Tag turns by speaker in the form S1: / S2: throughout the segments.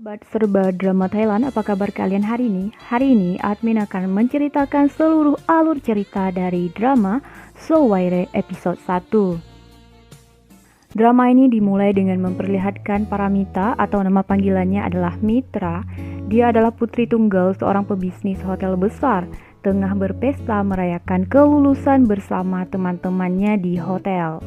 S1: Sobat Serba Drama Thailand, apa kabar kalian hari ini? Hari ini admin akan menceritakan seluruh alur cerita dari drama So Waire episode 1. Drama ini dimulai dengan memperlihatkan Paramita atau nama panggilannya adalah Mitra. Dia adalah putri tunggal seorang pebisnis hotel besar, tengah berpesta merayakan kelulusan bersama teman-temannya di hotel.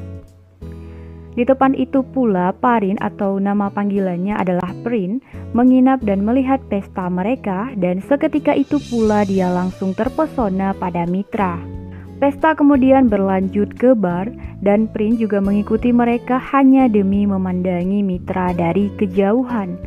S1: Di tempat itu pula Parin atau nama panggilannya adalah Prin menginap dan melihat pesta mereka, dan seketika itu pula dia langsung terpesona pada Mitra. Pesta kemudian berlanjut ke bar dan Prin juga mengikuti mereka hanya demi memandangi Mitra dari kejauhan.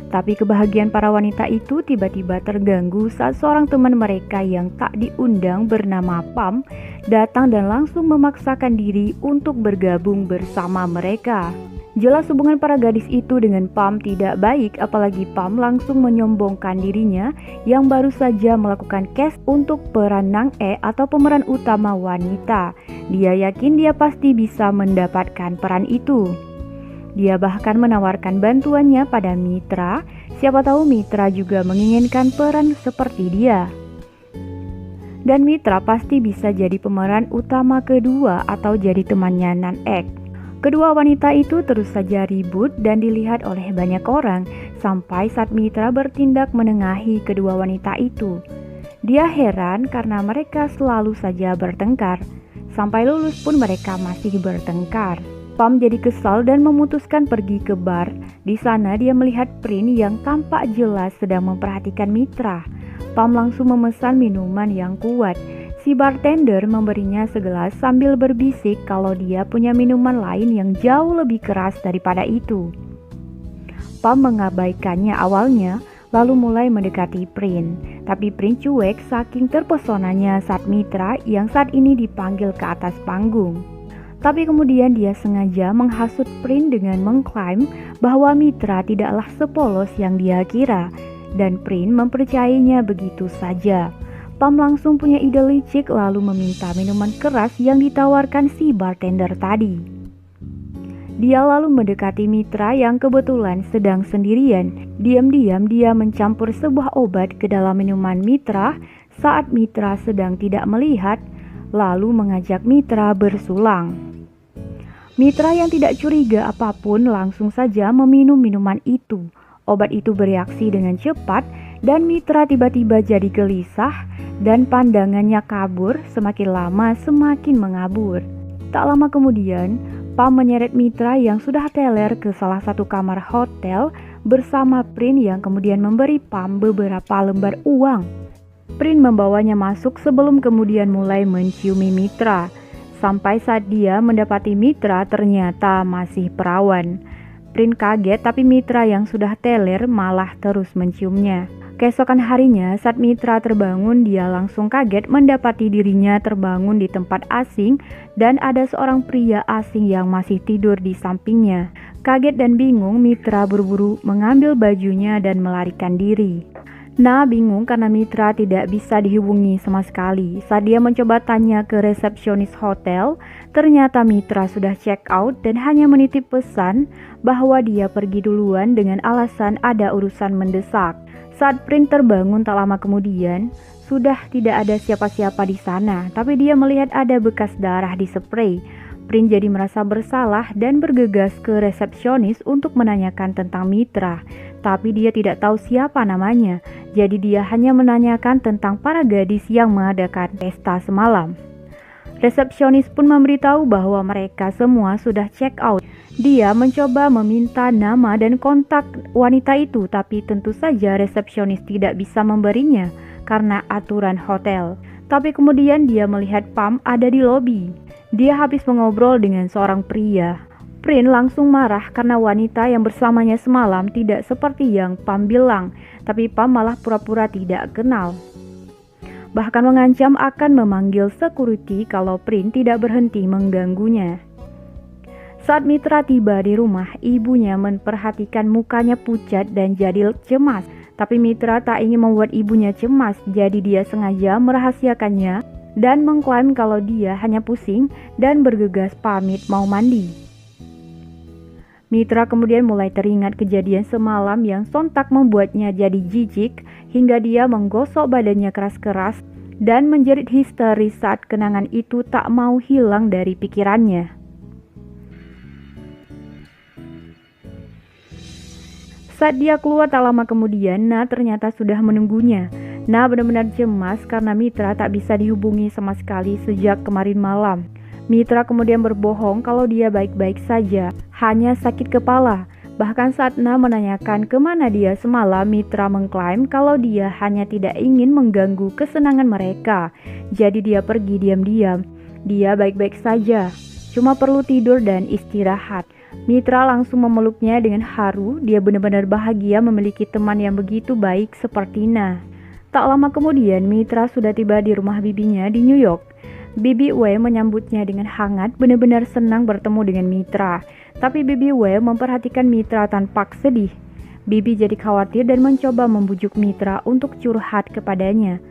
S1: Tapi kebahagiaan para wanita itu tiba-tiba terganggu saat seorang teman mereka yang tak diundang bernama Pam datang dan langsung memaksakan diri untuk bergabung bersama mereka. Jelas hubungan para gadis itu dengan Pam tidak baik, apalagi Pam langsung menyombongkan dirinya yang baru saja melakukan cast untuk peran Nang E atau pemeran utama wanita. Dia yakin dia pasti bisa mendapatkan peran itu. Dia bahkan menawarkan bantuannya pada Mitra, siapa tahu Mitra juga menginginkan peran seperti dia. Dan Mitra pasti bisa jadi pemeran utama kedua atau jadi temannya Nan Ek. Kedua wanita itu terus saja ribut dan dilihat oleh banyak orang, sampai saat Mitra bertindak menengahi kedua wanita itu. Dia heran karena mereka selalu saja bertengkar, sampai lulus pun mereka masih bertengkar. Pam jadi kesal dan memutuskan pergi ke bar. Di sana dia melihat Prin yang tampak jelas sedang memperhatikan Mitra. Pam langsung memesan minuman yang kuat. Si bartender memberinya segelas sambil berbisik kalau dia punya minuman lain yang jauh lebih keras daripada itu. Pam mengabaikannya awalnya, lalu mulai mendekati Prin. Tapi Prin cuek saking terpesonanya saat Mitra yang saat ini dipanggil ke atas panggung. Tapi kemudian dia sengaja menghasut Prin dengan mengklaim bahwa Mitra tidaklah sepolos yang dia kira, dan Prin mempercayainya begitu saja. Pam langsung punya ide licik lalu meminta minuman keras yang ditawarkan si bartender tadi. Dia lalu mendekati Mitra yang kebetulan sedang sendirian. Diam-diam dia mencampur sebuah obat ke dalam minuman Mitra saat Mitra sedang tidak melihat, lalu mengajak Mitra bersulang. Mitra yang tidak curiga apapun langsung saja meminum minuman itu. Obat itu bereaksi dengan cepat dan Mitra tiba-tiba jadi gelisah dan pandangannya kabur, semakin lama semakin mengabur. Tak lama kemudian, Pam menyeret Mitra yang sudah teler ke salah satu kamar hotel bersama Prin yang kemudian memberi Pam beberapa lembar uang. Prin membawanya masuk sebelum kemudian mulai menciumi Mitra. Sampai saat dia mendapati Mitra ternyata masih perawan. Prin kaget tapi Mitra yang sudah teler malah terus menciumnya. Keesokan harinya saat Mitra terbangun, dia langsung kaget mendapati dirinya terbangun di tempat asing dan ada seorang pria asing yang masih tidur di sampingnya. Kaget dan bingung, Mitra buru-buru mengambil bajunya dan melarikan diri. Nah, bingung karena Mitra tidak bisa dihubungi sama sekali. Saat dia mencoba tanya ke resepsionis hotel, ternyata Mitra sudah check out dan hanya menitip pesan bahwa dia pergi duluan dengan alasan ada urusan mendesak. Saat Prin terbangun tak lama kemudian, sudah tidak ada siapa-siapa di sana, tapi dia melihat ada bekas darah di spray. Prin jadi merasa bersalah dan bergegas ke resepsionis untuk menanyakan tentang Mitra. Tapi dia tidak tahu siapa namanya, jadi dia hanya menanyakan tentang para gadis yang mengadakan pesta semalam. Resepsionis pun memberitahu bahwa mereka semua sudah check out. Dia mencoba meminta nama dan kontak wanita itu, tapi tentu saja resepsionis tidak bisa memberinya karena aturan hotel. Tapi kemudian dia melihat Pam ada di lobi. Dia habis mengobrol dengan seorang pria. Prin langsung marah karena wanita yang bersamanya semalam tidak seperti yang Pam bilang, tapi Pam malah pura-pura tidak kenal. Bahkan mengancam akan memanggil security kalau Prin tidak berhenti mengganggunya. Saat Mitra tiba di rumah, ibunya memperhatikan mukanya pucat dan jadi cemas. Tapi Mitra tak ingin membuat ibunya cemas, jadi dia sengaja merahasiakannya dan mengklaim kalau dia hanya pusing dan bergegas pamit mau mandi. Mitra kemudian mulai teringat kejadian semalam yang sontak membuatnya jadi jijik hingga dia menggosok badannya keras-keras dan menjerit histeris saat kenangan itu tak mau hilang dari pikirannya. Saat dia keluar tak lama kemudian, Na ternyata sudah menunggunya. Na benar-benar cemas karena Mitra tak bisa dihubungi sama sekali sejak kemarin malam. Mitra kemudian berbohong kalau dia baik-baik saja, hanya sakit kepala. Bahkan saat Na menanyakan kemana dia semalam, Mitra mengklaim kalau dia hanya tidak ingin mengganggu kesenangan mereka. Jadi dia pergi diam-diam. Dia baik-baik saja, cuma perlu tidur dan istirahat. Mitra langsung memeluknya dengan haru. Dia benar-benar bahagia memiliki teman yang begitu baik seperti Na. Tak lama kemudian, Mitra sudah tiba di rumah bibinya di New York. Bibi Wei menyambutnya dengan hangat, benar-benar senang bertemu dengan Mitra. Tapi Bibi Wei memperhatikan Mitra tanpa sedih. Bibi jadi khawatir dan mencoba membujuk Mitra untuk curhat kepadanya.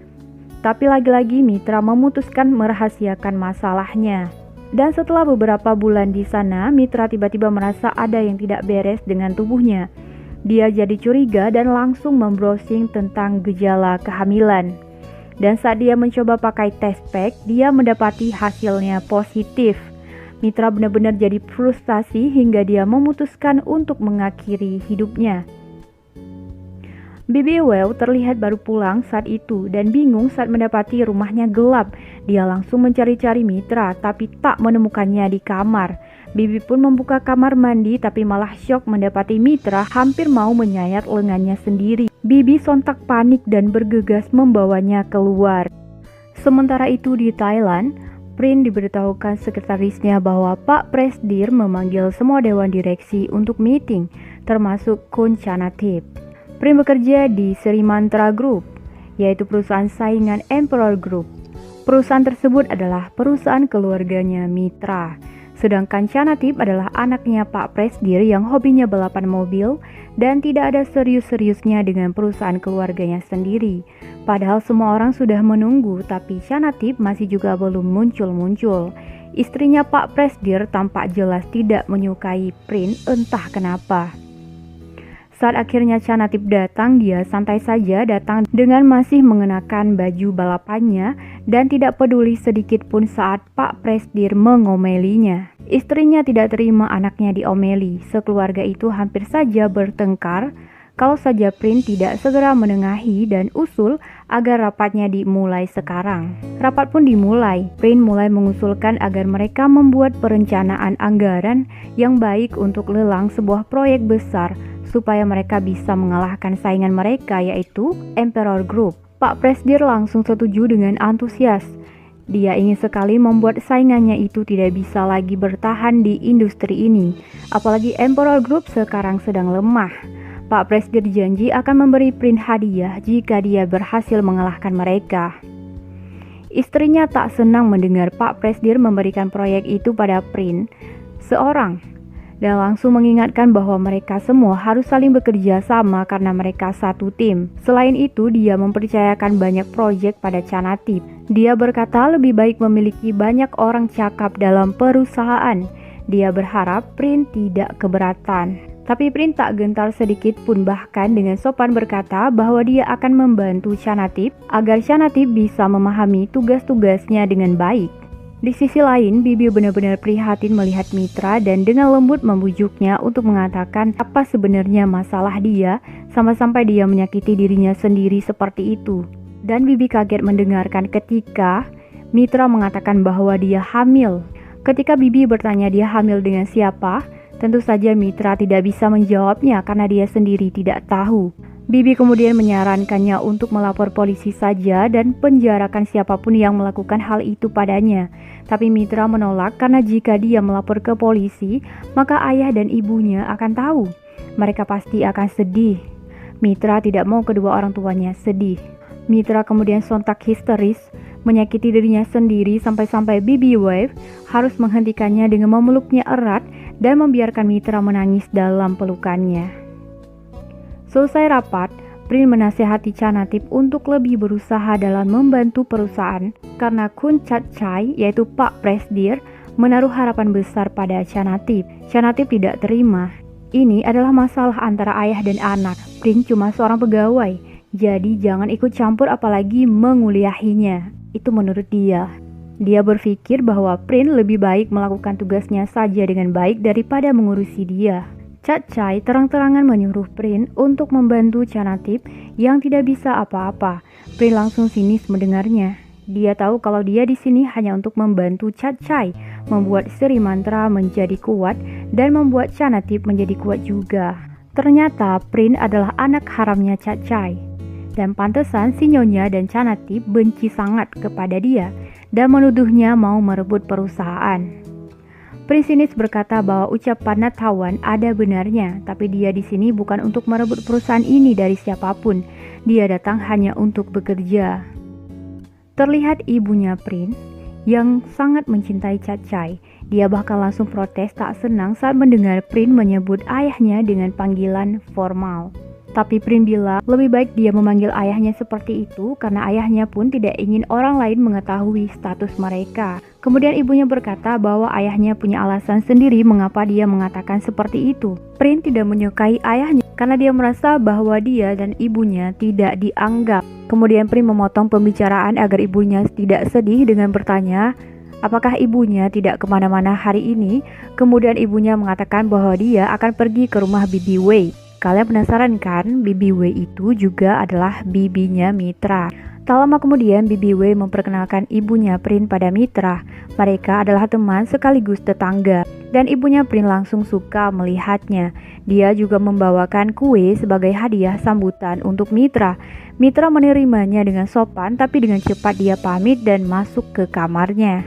S1: Tapi lagi-lagi Mitra memutuskan merahasiakan masalahnya. Dan setelah beberapa bulan di sana, Mitra tiba-tiba merasa ada yang tidak beres dengan tubuhnya. Dia jadi curiga dan langsung membrowsing tentang gejala kehamilan. Dan saat dia mencoba pakai test pack, dia mendapati hasilnya positif. Mitra benar-benar jadi frustasi hingga dia memutuskan untuk mengakhiri hidupnya. Bibi Wei terlihat baru pulang saat itu dan bingung saat mendapati rumahnya gelap. Dia langsung mencari-cari Mitra tapi tak menemukannya di kamar. Bibi pun membuka kamar mandi tapi malah syok mendapati Mitra hampir mau menyayat lengannya sendiri. Bibi sontak panik dan bergegas membawanya keluar. Sementara itu di Thailand, Prin diberitahukan sekretarisnya bahwa Pak Presdir memanggil semua dewan direksi untuk meeting, termasuk Kun Chanatip. Prin bekerja di Sri Mantra Group, yaitu perusahaan saingan Emperor Group. Perusahaan tersebut adalah perusahaan keluarganya Mitra. Sedangkan Chanatip adalah anaknya Pak Presdir yang hobinya balapan mobil dan tidak ada serius-seriusnya dengan perusahaan keluarganya sendiri. Padahal semua orang sudah menunggu, tapi Chanatip masih juga belum muncul-muncul. Istrinya Pak Presdir tampak jelas tidak menyukai Prin entah kenapa. Saat akhirnya Chanatip datang, dia santai saja datang dengan masih mengenakan baju balapannya dan tidak peduli sedikit pun saat Pak Presdir mengomelinya. Istrinya tidak terima anaknya diomeli. Sekeluarga itu hampir saja bertengkar kalau saja Prin tidak segera menengahi dan usul agar rapatnya dimulai sekarang. Rapat pun dimulai. Prin mulai mengusulkan agar mereka membuat perencanaan anggaran yang baik untuk lelang sebuah proyek besar supaya mereka bisa mengalahkan saingan mereka yaitu Emperor Group. Pak Presdir langsung setuju dengan antusias. Dia ingin sekali membuat saingannya itu tidak bisa lagi bertahan di industri ini. Apalagi Emperor Group sekarang sedang lemah. Pak Presdir janji akan memberi Prin hadiah jika dia berhasil mengalahkan mereka. Istrinya tak senang mendengar Pak Presdir memberikan proyek itu pada Prin seorang dan langsung mengingatkan bahwa mereka semua harus saling bekerja sama karena mereka satu tim. Selain itu, dia mempercayakan banyak proyek pada Chanatip. Dia berkata lebih baik memiliki banyak orang cakap dalam perusahaan. Dia berharap Prin tidak keberatan. Tapi Prin tak gentar sedikit pun, bahkan dengan sopan berkata bahwa dia akan membantu Chanatip agar Chanatip bisa memahami tugas-tugasnya dengan baik. Di sisi lain, Bibi benar-benar prihatin melihat Mitra dan dengan lembut membujuknya untuk mengatakan apa sebenarnya masalah dia, sampai-sampai dia menyakiti dirinya sendiri seperti itu. Dan Bibi kaget mendengarkan ketika Mitra mengatakan bahwa dia hamil. Ketika Bibi bertanya dia hamil dengan siapa, tentu saja Mitra tidak bisa menjawabnya karena dia sendiri tidak tahu. Bibi kemudian menyarankannya untuk melapor polisi saja dan penjarakan siapapun yang melakukan hal itu padanya. Tapi Mitra menolak karena jika dia melapor ke polisi, maka ayah dan ibunya akan tahu. Mereka pasti akan sedih. Mitra tidak mau kedua orang tuanya sedih. Mitra kemudian sontak histeris, menyakiti dirinya sendiri sampai-sampai Bibi Wei harus menghentikannya dengan memeluknya erat dan membiarkan Mitra menangis dalam pelukannya. Selesai rapat, Prin menasihati Chanatip untuk lebih berusaha dalam membantu perusahaan karena Kun Chat Chai, yaitu Pak Presdir, menaruh harapan besar pada Chanatip. Chanatip tidak terima. Ini adalah masalah antara ayah dan anak. Prince cuma seorang pegawai, jadi jangan ikut campur apalagi menguliahinya. Itu menurut dia. Dia berpikir bahwa Prince lebih baik melakukan tugasnya saja dengan baik daripada mengurusi dia. Chai terang-terangan menyuruh Prince untuk membantu Chanatip yang tidak bisa apa-apa. Prince langsung sinis mendengarnya. Dia tahu kalau dia di sini hanya untuk membantu Chai membuat Sri Mantra menjadi kuat dan membuat Chanatip menjadi kuat juga. Ternyata Prince adalah anak haramnya Chai. Dan pantesan si Nyonya dan Chanatip benci sangat kepada dia dan menuduhnya mau merebut perusahaan. Prince sinis berkata bahwa ucapan Natawan ada benarnya, tapi dia di sini bukan untuk merebut perusahaan ini dari siapapun. Dia datang hanya untuk bekerja. Terlihat ibunya Prince yang sangat mencintai Chai. Dia bahkan langsung protes tak senang saat mendengar Prince menyebut ayahnya dengan panggilan formal. Tapi Prince bilang lebih baik dia memanggil ayahnya seperti itu karena ayahnya pun tidak ingin orang lain mengetahui status mereka. Kemudian ibunya berkata bahwa ayahnya punya alasan sendiri mengapa dia mengatakan seperti itu. Prince tidak menyukai ayahnya karena dia merasa bahwa dia dan ibunya tidak dianggap. Kemudian Prince memotong pembicaraan agar ibunya tidak sedih dengan bertanya, apakah ibunya tidak kemana-mana hari ini? Kemudian ibunya mengatakan bahwa dia akan pergi ke rumah Bibi Wei. Kalian penasaran kan? Bibi Wei itu juga adalah bibinya Mitra. Tak lama kemudian Bibi Wei memperkenalkan ibunya Prince pada Mitra. Mereka adalah teman sekaligus tetangga. Dan ibunya Prince langsung suka melihatnya. Dia juga membawakan kue sebagai hadiah sambutan untuk Mitra. Mitra menerimanya dengan sopan, tapi dengan cepat dia pamit dan masuk ke kamarnya.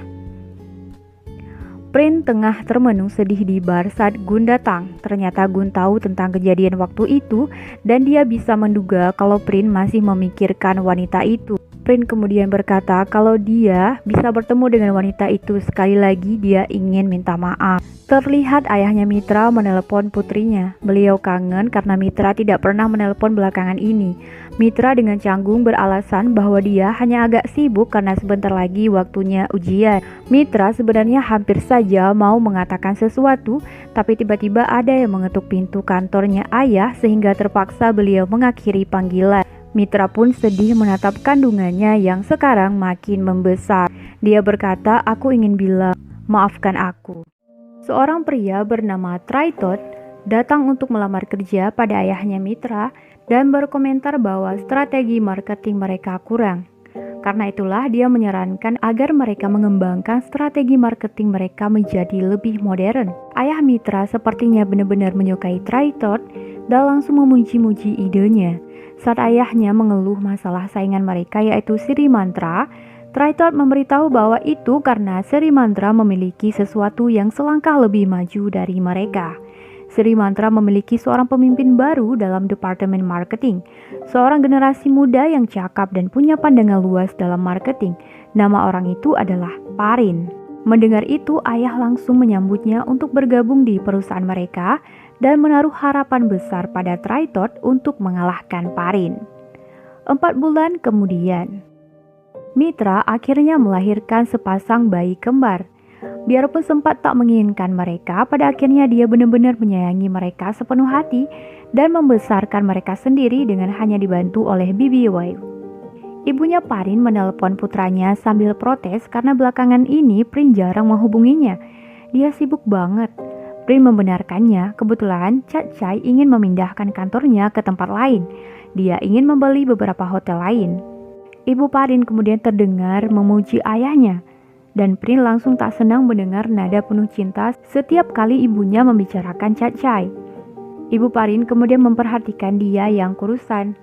S1: Prince tengah termenung sedih di bar saat Gun datang. Ternyata Gun tahu tentang kejadian waktu itu dan dia bisa menduga kalau Prince masih memikirkan wanita itu. Prince kemudian berkata kalau dia bisa bertemu dengan wanita itu sekali lagi dia ingin minta maaf. Terlihat ayahnya Mitra menelepon putrinya. Beliau kangen karena Mitra tidak pernah menelepon belakangan ini. Mitra dengan canggung beralasan bahwa dia hanya agak sibuk karena sebentar lagi waktunya ujian. Mitra sebenarnya hampir saja mau mengatakan sesuatu, tapi tiba-tiba ada yang mengetuk pintu kantornya ayah sehingga terpaksa beliau mengakhiri panggilan. Mitra pun sedih menatap kandungannya yang sekarang makin membesar. Dia berkata, aku ingin bilang, maafkan aku. Seorang pria bernama Traitot datang untuk melamar kerja pada ayahnya Mitra dan berkomentar bahwa strategi marketing mereka kurang. Karena itulah dia menyarankan agar mereka mengembangkan strategi marketing mereka menjadi lebih modern. Ayah Mitra sepertinya benar-benar menyukai Traitot dan langsung memuji-muji idenya. Saat ayahnya mengeluh masalah saingan mereka yaitu Sri Mantra, Traitot memberitahu bahwa itu karena Sri Mantra memiliki sesuatu yang selangkah lebih maju dari mereka. Sri Mantra memiliki seorang pemimpin baru dalam departemen marketing, seorang generasi muda yang cakap dan punya pandangan luas dalam marketing. Nama orang itu adalah Parin. Mendengar itu, ayah langsung menyambutnya untuk bergabung di perusahaan mereka dan menaruh harapan besar pada Traitot untuk mengalahkan Parin. 4 bulan kemudian, Mitra akhirnya melahirkan sepasang bayi kembar. Biarpun sempat tak menginginkan mereka, pada akhirnya dia benar-benar menyayangi mereka sepenuh hati dan membesarkan mereka sendiri dengan hanya dibantu oleh Bibi Wei. Ibunya Parin menelpon putranya sambil protes karena belakangan ini Prince jarang menghubunginya. Dia sibuk banget. Prince membenarkannya, kebetulan Chai ingin memindahkan kantornya ke tempat lain. Dia ingin membeli beberapa hotel lain. Ibu Parin kemudian terdengar memuji ayahnya. Dan Prince langsung tak senang mendengar nada penuh cinta setiap kali ibunya membicarakan Chai. Ibu Parin kemudian memperhatikan dia yang kurusan.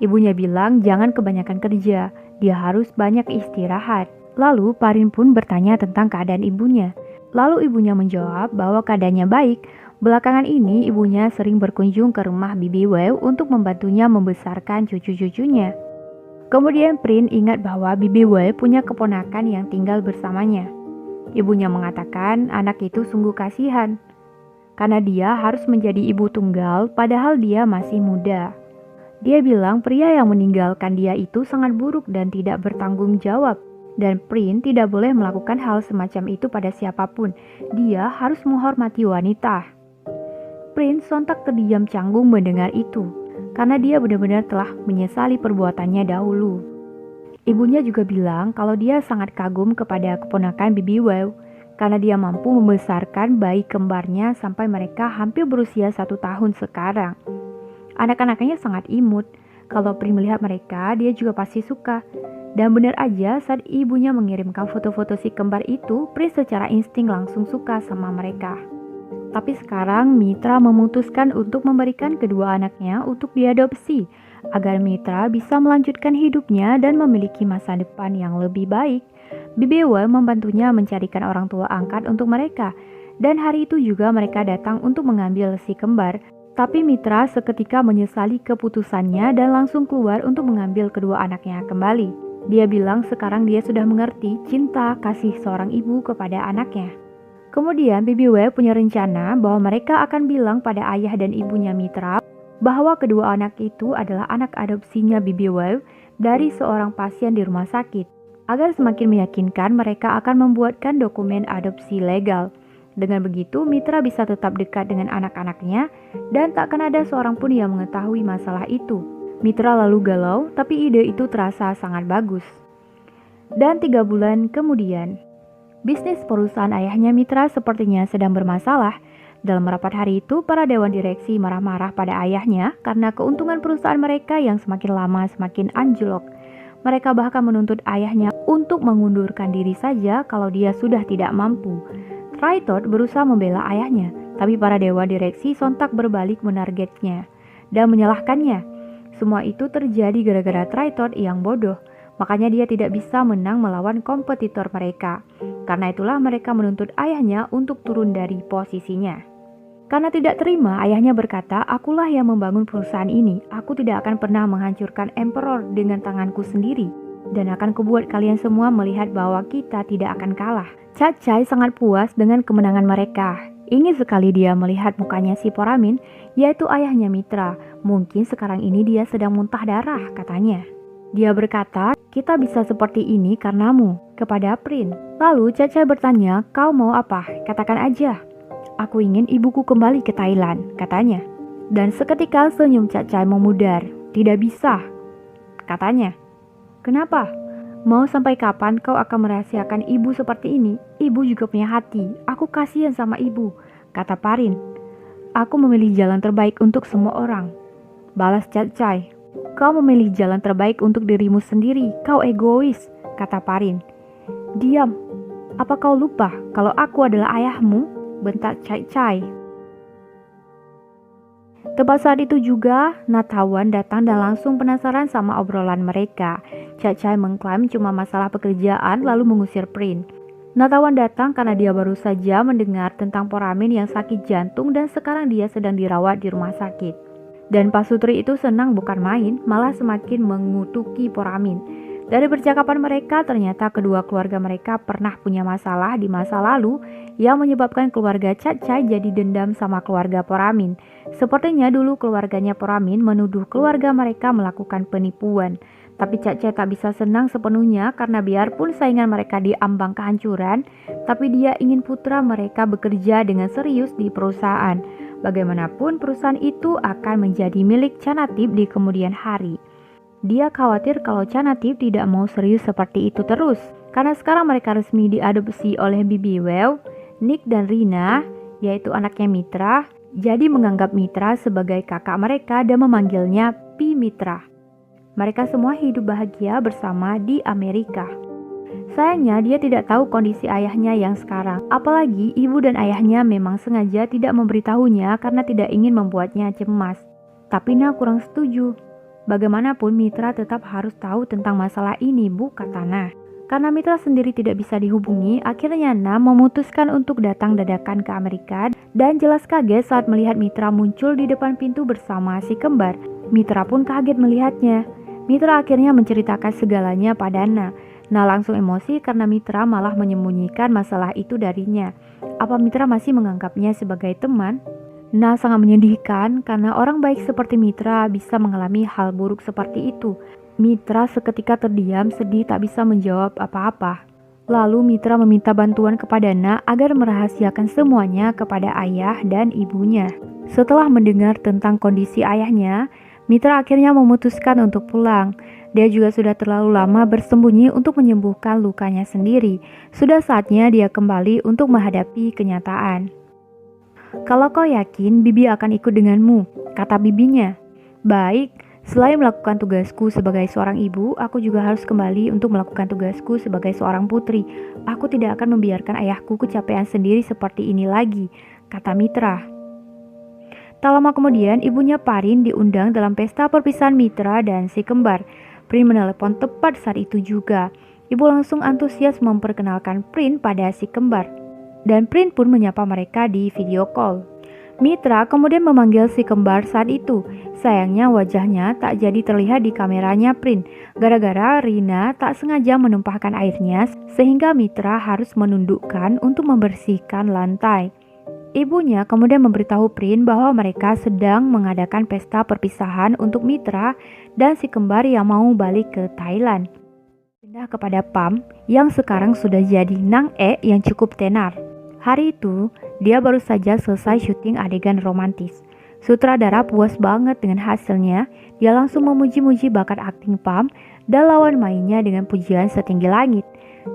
S1: Ibunya bilang jangan kebanyakan kerja, dia harus banyak istirahat. Lalu Parin pun bertanya tentang keadaan ibunya. Lalu ibunya menjawab bahwa keadaannya baik. Belakangan ini ibunya sering berkunjung ke rumah Bibi Wei untuk membantunya membesarkan cucu-cucunya. Kemudian Prince ingat bahwa Bibi Wei punya keponakan yang tinggal bersamanya. Ibunya mengatakan anak itu sungguh kasihan karena dia harus menjadi ibu tunggal padahal dia masih muda. Dia bilang pria yang meninggalkan dia itu sangat buruk dan tidak bertanggung jawab. Dan Prince tidak boleh melakukan hal semacam itu pada siapapun. Dia harus menghormati wanita. Prince sontak terdiam canggung mendengar itu, karena dia benar-benar telah menyesali perbuatannya dahulu. Ibunya juga bilang kalau dia sangat kagum kepada keponakan Bibi Wow, karena dia mampu membesarkan bayi kembarnya sampai mereka hampir berusia 1 tahun sekarang. Anak-anaknya sangat imut. Kalau Prince melihat mereka, dia juga pasti suka. Dan benar aja saat ibunya mengirimkan foto-foto si kembar itu, Prince secara insting langsung suka sama mereka. Tapi sekarang Mitra memutuskan untuk memberikan kedua anaknya untuk diadopsi, agar Mitra bisa melanjutkan hidupnya dan memiliki masa depan yang lebih baik. Bibi Wow membantunya mencarikan orang tua angkat untuk mereka, dan hari itu juga mereka datang untuk mengambil si kembar. Tapi Mitra seketika menyesali keputusannya dan langsung keluar untuk mengambil kedua anaknya kembali. Dia bilang sekarang dia sudah mengerti cinta kasih seorang ibu kepada anaknya. Kemudian Bibi Wow punya rencana bahwa mereka akan bilang pada ayah dan ibunya Mitra bahwa kedua anak itu adalah anak adopsinya Bibi Wow dari seorang pasien di rumah sakit. Agar semakin meyakinkan, mereka akan membuatkan dokumen adopsi legal. Dengan begitu, Mitra bisa tetap dekat dengan anak-anaknya dan takkan ada seorang pun yang mengetahui masalah itu. Mitra lalu galau, tapi ide itu terasa sangat bagus. Dan 3 bulan kemudian, bisnis perusahaan ayahnya Mitra sepertinya sedang bermasalah. Dalam rapat hari itu, para dewan direksi marah-marah pada ayahnya karena keuntungan perusahaan mereka yang semakin lama semakin anjlok. Mereka bahkan menuntut ayahnya untuk mengundurkan diri saja kalau dia sudah tidak mampu. Triton berusaha membela ayahnya, tapi para dewan direksi sontak berbalik menargetnya dan menyalahkannya. Semua itu terjadi gara-gara Triton yang bodoh, makanya dia tidak bisa menang melawan kompetitor mereka. Karena itulah mereka menuntut ayahnya untuk turun dari posisinya. Karena tidak terima, ayahnya berkata, "Akulah yang membangun perusahaan ini. Aku tidak akan pernah menghancurkan Emperor dengan tanganku sendiri. Dan akan kubuat kalian semua melihat bahwa kita tidak akan kalah." Cacai sangat puas dengan kemenangan mereka. Ingin sekali dia melihat mukanya si Poramin, yaitu ayahnya Mitra. Mungkin sekarang ini dia sedang muntah darah, katanya. Dia berkata, "Kita bisa seperti ini karenamu," kepada Prince. Lalu Cacai bertanya, "Kau mau apa? Katakan aja." "Aku ingin ibuku kembali ke Thailand," katanya. Dan seketika senyum Cacai memudar. "Tidak bisa," katanya. "Kenapa? Mau sampai kapan kau akan merahasiakan ibu seperti ini? Ibu juga punya hati. Aku kasihan sama ibu," kata Parin. "Aku memilih jalan terbaik untuk semua orang," balas Cacai. "Kau memilih jalan terbaik untuk dirimu sendiri. Kau egois," kata Parin. "Diam. Apa kau lupa kalau aku adalah ayahmu?" bentak Cacai. Tepat saat itu juga, Natawan datang dan langsung penasaran sama obrolan mereka. Cacai mengklaim cuma masalah pekerjaan lalu mengusir Prince. Natawan datang karena dia baru saja mendengar tentang Poramin yang sakit jantung dan sekarang dia sedang dirawat di rumah sakit. Dan Pasutri itu senang bukan main, malah semakin mengutuki Poramin. Dari percakapan mereka, ternyata kedua keluarga mereka pernah punya masalah di masa lalu yang menyebabkan keluarga Cacai jadi dendam sama keluarga Poramin. Sepertinya dulu keluarganya Poramin menuduh keluarga mereka melakukan penipuan. Tapi Cacai tak bisa senang sepenuhnya karena biarpun saingan mereka diambang kehancuran, tapi dia ingin putra mereka bekerja dengan serius di perusahaan. Bagaimanapun perusahaan itu akan menjadi milik Canatip di kemudian hari. Dia khawatir kalau Canatip tidak mau serius seperti itu terus. Karena sekarang mereka resmi diadopsi oleh Bibi Wow, Nick dan Rina, yaitu anaknya Mitra, jadi menganggap Mitra sebagai kakak mereka dan memanggilnya Pi Mitra. Mereka semua hidup bahagia bersama di Amerika. Sayangnya dia tidak tahu kondisi ayahnya yang sekarang. Apalagi ibu dan ayahnya memang sengaja tidak memberitahunya karena tidak ingin membuatnya cemas. Tapi Nah kurang setuju. Bagaimanapun Mitra tetap harus tahu tentang masalah ini, Bu, kata Nah. Karena Mitra sendiri tidak bisa dihubungi, akhirnya Nah memutuskan untuk datang dadakan ke Amerika dan jelas kaget saat melihat Mitra muncul di depan pintu bersama si kembar. Mitra pun kaget melihatnya. Mitra akhirnya menceritakan segalanya pada Nah. Nah langsung emosi karena Mitra malah menyembunyikan masalah itu darinya. Apa Mitra masih menganggapnya sebagai teman? Nah sangat menyedihkan karena orang baik seperti Mitra bisa mengalami hal buruk seperti itu. Mitra seketika terdiam sedih tak bisa menjawab apa-apa. Lalu Mitra meminta bantuan kepada Nah agar merahasiakan semuanya kepada ayah dan ibunya. Setelah mendengar tentang kondisi ayahnya, Mitra akhirnya memutuskan untuk pulang. Dia juga sudah terlalu lama bersembunyi untuk menyembuhkan lukanya sendiri. Sudah saatnya dia kembali untuk menghadapi kenyataan. "Kalau kau yakin, Bibi akan ikut denganmu," kata bibinya. "Baik, selain melakukan tugasku sebagai seorang ibu, aku juga harus kembali untuk melakukan tugasku sebagai seorang putri. Aku tidak akan membiarkan ayahku kecapean sendiri seperti ini lagi," kata Mitra. Tak lama kemudian, ibunya Parin diundang dalam pesta perpisahan Mitra dan si kembar. Prin menelepon tepat saat itu juga. Ibu langsung antusias memperkenalkan Prin pada si kembar. Dan Prin pun menyapa mereka di video call. Mitra kemudian memanggil si kembar saat itu. Sayangnya wajahnya tak jadi terlihat di kameranya Prin. Gara-gara Rina tak sengaja menumpahkan airnya sehingga Mitra harus menundukkan untuk membersihkan lantai. Ibunya kemudian memberitahu Prin bahwa mereka sedang mengadakan pesta perpisahan untuk Mitra dan si kembar yang mau balik ke Thailand. Pindah kepada Pam yang sekarang sudah jadi Nang E yang cukup tenar. Hari itu, dia baru saja selesai syuting adegan romantis. Sutradara puas banget dengan hasilnya. Dia langsung memuji-muji bakat akting Pam dan lawan mainnya dengan pujian setinggi langit.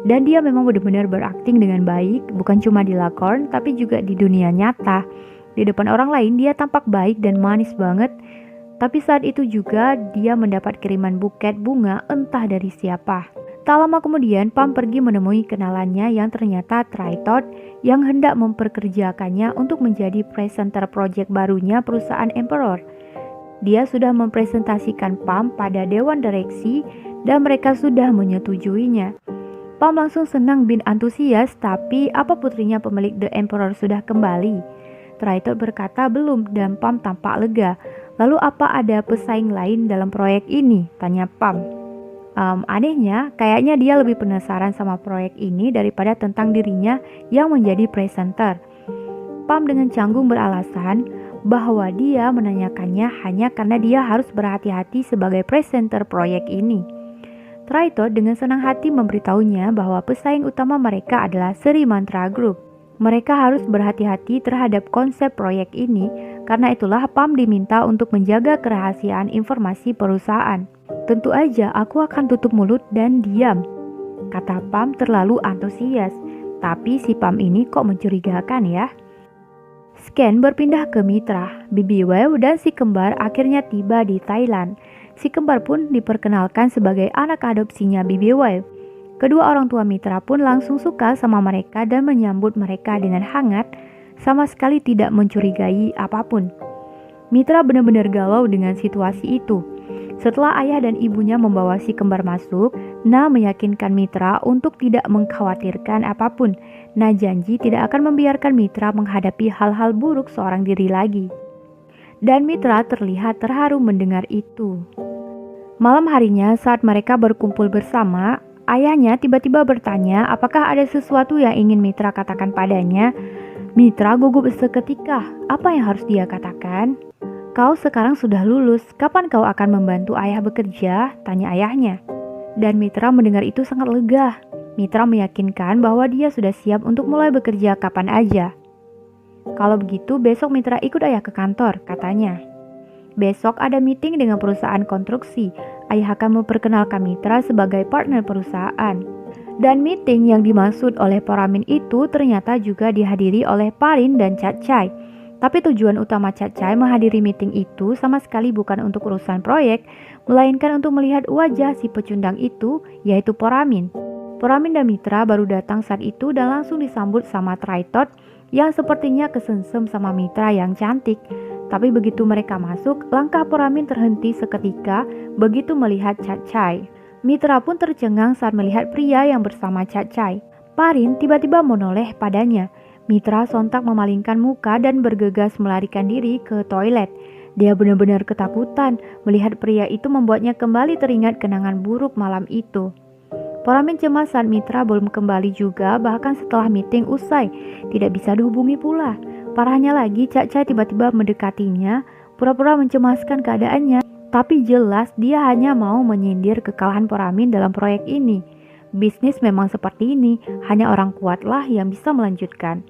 S1: Dan dia memang benar-benar berakting dengan baik, bukan cuma di lakon, tapi juga di dunia nyata. Di depan orang lain dia tampak baik dan manis banget, tapi saat itu juga dia mendapat kiriman buket bunga entah dari siapa. Tak lama kemudian, Pam pergi menemui kenalannya yang ternyata Traitot yang hendak memperkerjakannya untuk menjadi presenter proyek barunya perusahaan Emperor. Dia sudah mempresentasikan Pam pada dewan direksi dan mereka sudah menyetujuinya. Pam langsung senang bin antusias, tapi apa putrinya pemilik The Emperor sudah kembali? Traitot berkata belum dan Pam tampak lega. Lalu apa ada pesaing lain dalam proyek ini? Tanya Pam. Anehnya, kayaknya dia lebih penasaran sama proyek ini daripada tentang dirinya yang menjadi presenter. Pam dengan canggung beralasan bahwa dia menanyakannya hanya karena dia harus berhati-hati sebagai presenter proyek ini. Traitot dengan senang hati memberitahunya bahwa pesaing utama mereka adalah Sri Mantra Group. Mereka harus berhati-hati terhadap konsep proyek ini, karena itulah Pam diminta untuk menjaga kerahasiaan informasi perusahaan. "Tentu aja aku akan tutup mulut dan diam," kata Pam terlalu antusias. Tapi si Pam ini kok mencurigakan ya. Scan berpindah ke Mitra. Bibi Wew dan si kembar akhirnya tiba di Thailand. Si kembar pun diperkenalkan sebagai anak adopsinya Bibi Wew. Kedua orang tua Mitra pun langsung suka sama mereka dan menyambut mereka dengan hangat, sama sekali tidak mencurigai apapun. Mitra benar-benar galau dengan situasi itu. Setelah ayah dan ibunya membawa si kembar masuk, Na meyakinkan Mitra untuk tidak mengkhawatirkan apapun. Na janji tidak akan membiarkan Mitra menghadapi hal-hal buruk seorang diri lagi. Dan Mitra terlihat terharu mendengar itu. Malam harinya saat mereka berkumpul bersama, ayahnya tiba-tiba bertanya apakah ada sesuatu yang ingin Mitra katakan padanya. Mitra gugup seketika. Apa yang harus dia katakan? "Kau sekarang sudah lulus, kapan kau akan membantu ayah bekerja?" tanya ayahnya. Dan Mitra mendengar itu sangat lega. Mitra meyakinkan bahwa dia sudah siap untuk mulai bekerja kapan aja. "Kalau begitu besok Mitra ikut ayah ke kantor," katanya. "Besok ada meeting dengan perusahaan konstruksi. Ayah akan memperkenalkan Mitra sebagai partner perusahaan." Dan meeting yang dimaksud oleh Poramin itu ternyata juga dihadiri oleh Parin dan Cacai. Tapi tujuan utama Cacai menghadiri meeting itu sama sekali bukan untuk urusan proyek, melainkan untuk melihat wajah si pecundang itu, yaitu Poramin. Poramin dan Mitra baru datang saat itu dan langsung disambut sama Traitot yang sepertinya kesengsem sama Mitra yang cantik. Tapi begitu mereka masuk, langkah Poramin terhenti seketika begitu melihat Cacai. Mitra pun tercengang saat melihat pria yang bersama Cacai. Parin tiba-tiba menoleh padanya. Mitra sontak memalingkan muka dan bergegas melarikan diri ke toilet. Dia benar-benar ketakutan. Melihat pria itu membuatnya kembali teringat kenangan buruk malam itu. Poramin cemas saat Mitra belum kembali juga, bahkan setelah meeting usai. Tidak bisa dihubungi pula. Parahnya lagi, Cacai tiba-tiba mendekatinya, pura-pura mencemaskan keadaannya. Tapi jelas dia hanya mau menyindir kekalahan Poramin dalam proyek ini. Bisnis memang seperti ini, hanya orang kuatlah yang bisa melanjutkan.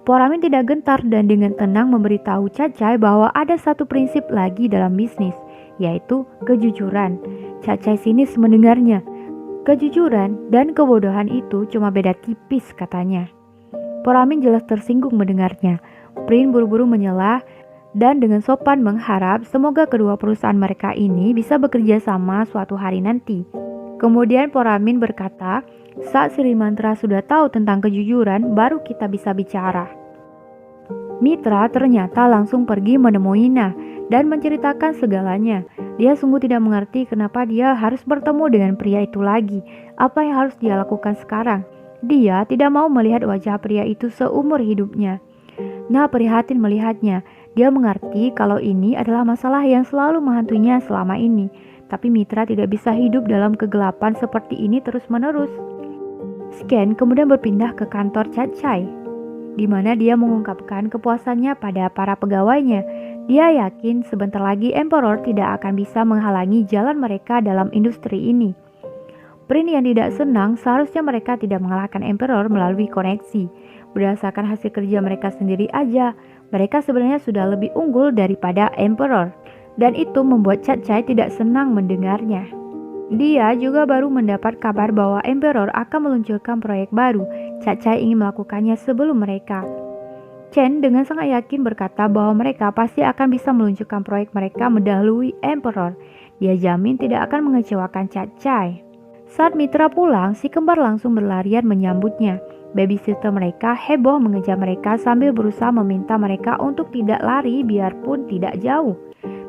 S1: Poramin tidak gentar dan dengan tenang memberitahu Cacai bahwa ada satu prinsip lagi dalam bisnis, yaitu kejujuran. Cacai sinis mendengarnya. Kejujuran dan kebodohan itu cuma beda tipis, katanya. Poramin jelas tersinggung mendengarnya. Prin buru-buru menyelah dan dengan sopan mengharap semoga kedua perusahaan mereka ini bisa bekerja sama suatu hari nanti. Kemudian Poramin berkata, saat Sri Mantra sudah tahu tentang kejujuran, baru kita bisa bicara. Mitra ternyata langsung pergi menemuinya dan menceritakan segalanya. Dia sungguh tidak mengerti kenapa dia harus bertemu dengan pria itu lagi. Apa yang harus dia lakukan sekarang? Dia tidak mau melihat wajah pria itu seumur hidupnya. Nah, prihatin melihatnya. Dia mengerti kalau ini adalah masalah yang selalu menghantuinya selama ini. Tapi Mitra tidak bisa hidup dalam kegelapan seperti ini terus-menerus. Scan kemudian berpindah ke kantor Cacai, di mana dia mengungkapkan kepuasannya pada para pegawainya. Dia yakin sebentar lagi Emperor tidak akan bisa menghalangi jalan mereka dalam industri ini. Prin yang tidak senang seharusnya mereka tidak mengalahkan Emperor melalui koneksi. Berdasarkan hasil kerja mereka sendiri aja, mereka sebenarnya sudah lebih unggul daripada Emperor. Dan itu membuat Cacai tidak senang mendengarnya. Dia juga baru mendapat kabar bahwa Emperor akan meluncurkan proyek baru. Cacai ingin melakukannya sebelum mereka. Chen dengan sangat yakin berkata bahwa mereka pasti akan bisa meluncurkan proyek mereka mendahului Emperor. Dia jamin tidak akan mengecewakan Cacai. Saat Mitra pulang, si kembar langsung berlarian menyambutnya. Babysitter mereka heboh mengejar mereka sambil berusaha meminta mereka untuk tidak lari biarpun tidak jauh.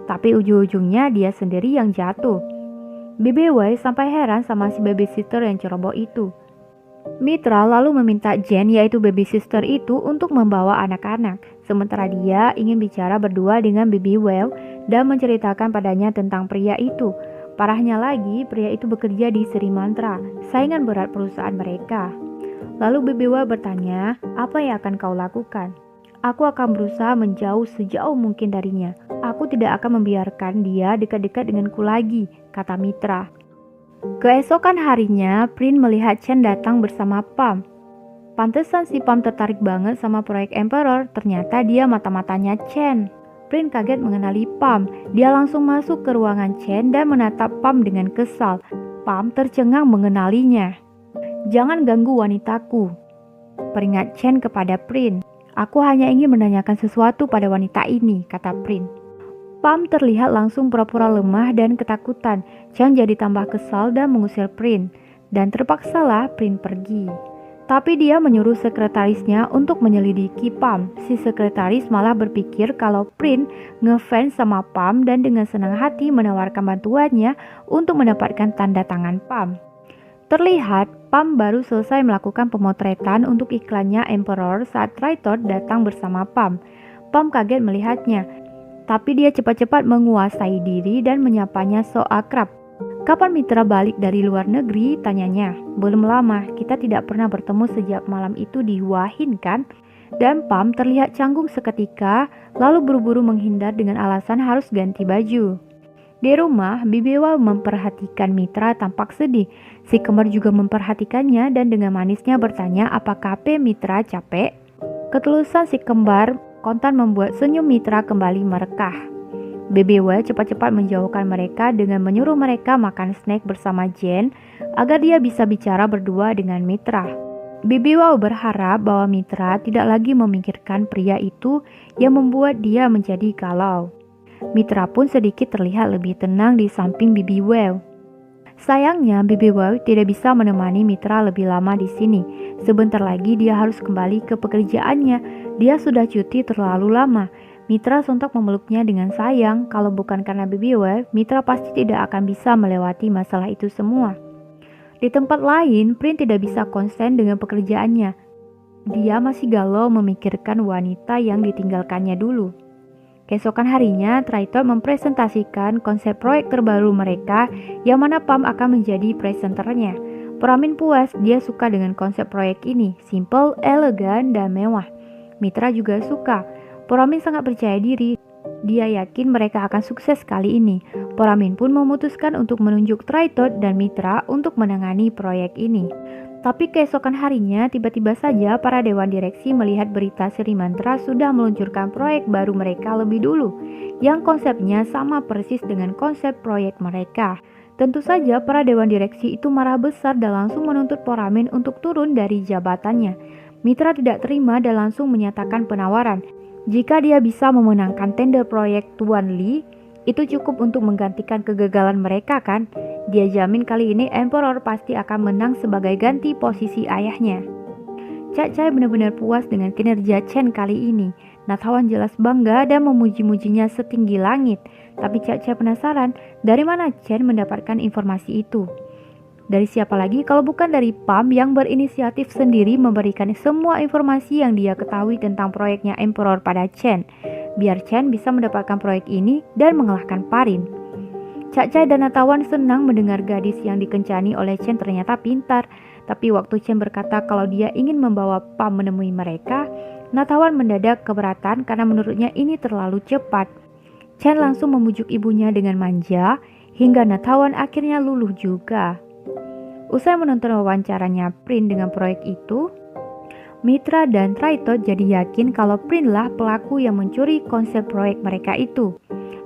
S1: Tapi ujung-ujungnya dia sendiri yang jatuh. Bibi Wei sampai heran sama si babysitter yang ceroboh itu. Mitra lalu meminta Jen, yaitu babysitter itu, untuk membawa anak-anak. Sementara dia ingin bicara berdua dengan Bibi Wei dan menceritakan padanya tentang pria itu. Parahnya lagi, pria itu bekerja di Sri Mantra, saingan berat perusahaan mereka. Lalu Bibi Wei bertanya, apa yang akan kau lakukan? Aku akan berusaha menjauh sejauh mungkin darinya. Aku tidak akan membiarkan dia dekat-dekat denganku lagi, kata Mitra. Keesokan harinya, Prin melihat Chen datang bersama Pam. Pantesan si Pam tertarik banget sama proyek Emperor, ternyata dia mata-matanya Chen. Prin kaget mengenali Pam. Dia langsung masuk ke ruangan Chen dan menatap Pam dengan kesal. Pam tercengang mengenalinya. Jangan ganggu wanitaku, peringat Chen kepada Prin. Aku hanya ingin menanyakan sesuatu pada wanita ini, kata Prin. Pam terlihat langsung pura-pura lemah dan ketakutan. Chen jadi tambah kesal dan mengusir Prin. Dan terpaksalah Prin pergi. Tapi dia menyuruh sekretarisnya untuk menyelidiki Pam. Si sekretaris malah berpikir kalau Prin ngefans sama Pam dan dengan senang hati menawarkan bantuannya untuk mendapatkan tanda tangan Pam. Terlihat Pam baru selesai melakukan pemotretan untuk iklannya Emperor saat Traitor datang bersama Pam. Pam kaget melihatnya, tapi dia cepat-cepat menguasai diri dan menyapanya so akrab. Kapan Mitra balik dari luar negeri? Tanyanya. Belum lama, kita tidak pernah bertemu sejak malam itu di Hua Hin kan? Dan Pam terlihat canggung seketika, lalu buru-buru menghindar dengan alasan harus ganti baju. Di rumah, Bibi Wei memperhatikan Mitra tampak sedih. Si kembar juga memperhatikannya dan dengan manisnya bertanya apakah Mitra capek. Ketulusan si kembar kontan membuat senyum Mitra kembali merekah. Bibi Wei cepat-cepat menjauhkan mereka dengan menyuruh mereka makan snack bersama Jen agar dia bisa bicara berdua dengan Mitra. Bibi Wei berharap bahwa Mitra tidak lagi memikirkan pria itu yang membuat dia menjadi galau. Mitra pun sedikit terlihat lebih tenang di samping Bibi Wei. Sayangnya Bibi Wei tidak bisa menemani Mitra lebih lama di sini. Sebentar lagi dia harus kembali ke pekerjaannya. Dia sudah cuti terlalu lama. Mitra sontak memeluknya dengan sayang. Kalau bukan karena Bibi Wei, Mitra pasti tidak akan bisa melewati masalah itu semua. Di tempat lain, Prin tidak bisa konsen dengan pekerjaannya. Dia masih galau memikirkan wanita yang ditinggalkannya dulu. Keesokan harinya, Traitor mempresentasikan konsep proyek terbaru mereka yang mana Pam akan menjadi presenternya. Poramin puas, dia suka dengan konsep proyek ini, simple, elegan, dan mewah. Mitra juga suka. Poramin sangat percaya diri. Dia yakin mereka akan sukses kali ini. Poramin pun memutuskan untuk menunjuk Traitor dan Mitra untuk menangani proyek ini. Tapi keesokan harinya, tiba-tiba saja para dewan direksi melihat berita Sri Mantra sudah meluncurkan proyek baru mereka lebih dulu, yang konsepnya sama persis dengan konsep proyek mereka. Tentu saja para dewan direksi itu marah besar dan langsung menuntut Poramin untuk turun dari jabatannya. Mitra tidak terima dan langsung menyatakan penawaran. Jika dia bisa memenangkan tender proyek Tuan Lee, itu cukup untuk menggantikan kegagalan mereka kan? Dia jamin kali ini Emperor pasti akan menang sebagai ganti posisi ayahnya. Cai benar-benar puas dengan kinerja Chen kali ini. Natawan jelas bangga dan memuji-mujinya setinggi langit. Tapi Cai penasaran, dari mana Chen mendapatkan informasi itu? Dari siapa lagi kalau bukan dari Pam yang berinisiatif sendiri memberikan semua informasi yang dia ketahui tentang proyeknya Emperor pada Chen, biar Chen bisa mendapatkan proyek ini dan mengalahkan Parin. Cai dan Natawan senang mendengar gadis yang dikencani oleh Chen ternyata pintar. Tapi waktu Chen berkata kalau dia ingin membawa Pam menemui mereka, Natawan mendadak keberatan karena menurutnya ini terlalu cepat. Chen langsung memujuk ibunya dengan manja, hingga Natawan akhirnya luluh juga. Usai menonton wawancaranya Prin dengan proyek itu, Mitra dan Traitot jadi yakin kalau Prin lah pelaku yang mencuri konsep proyek mereka itu.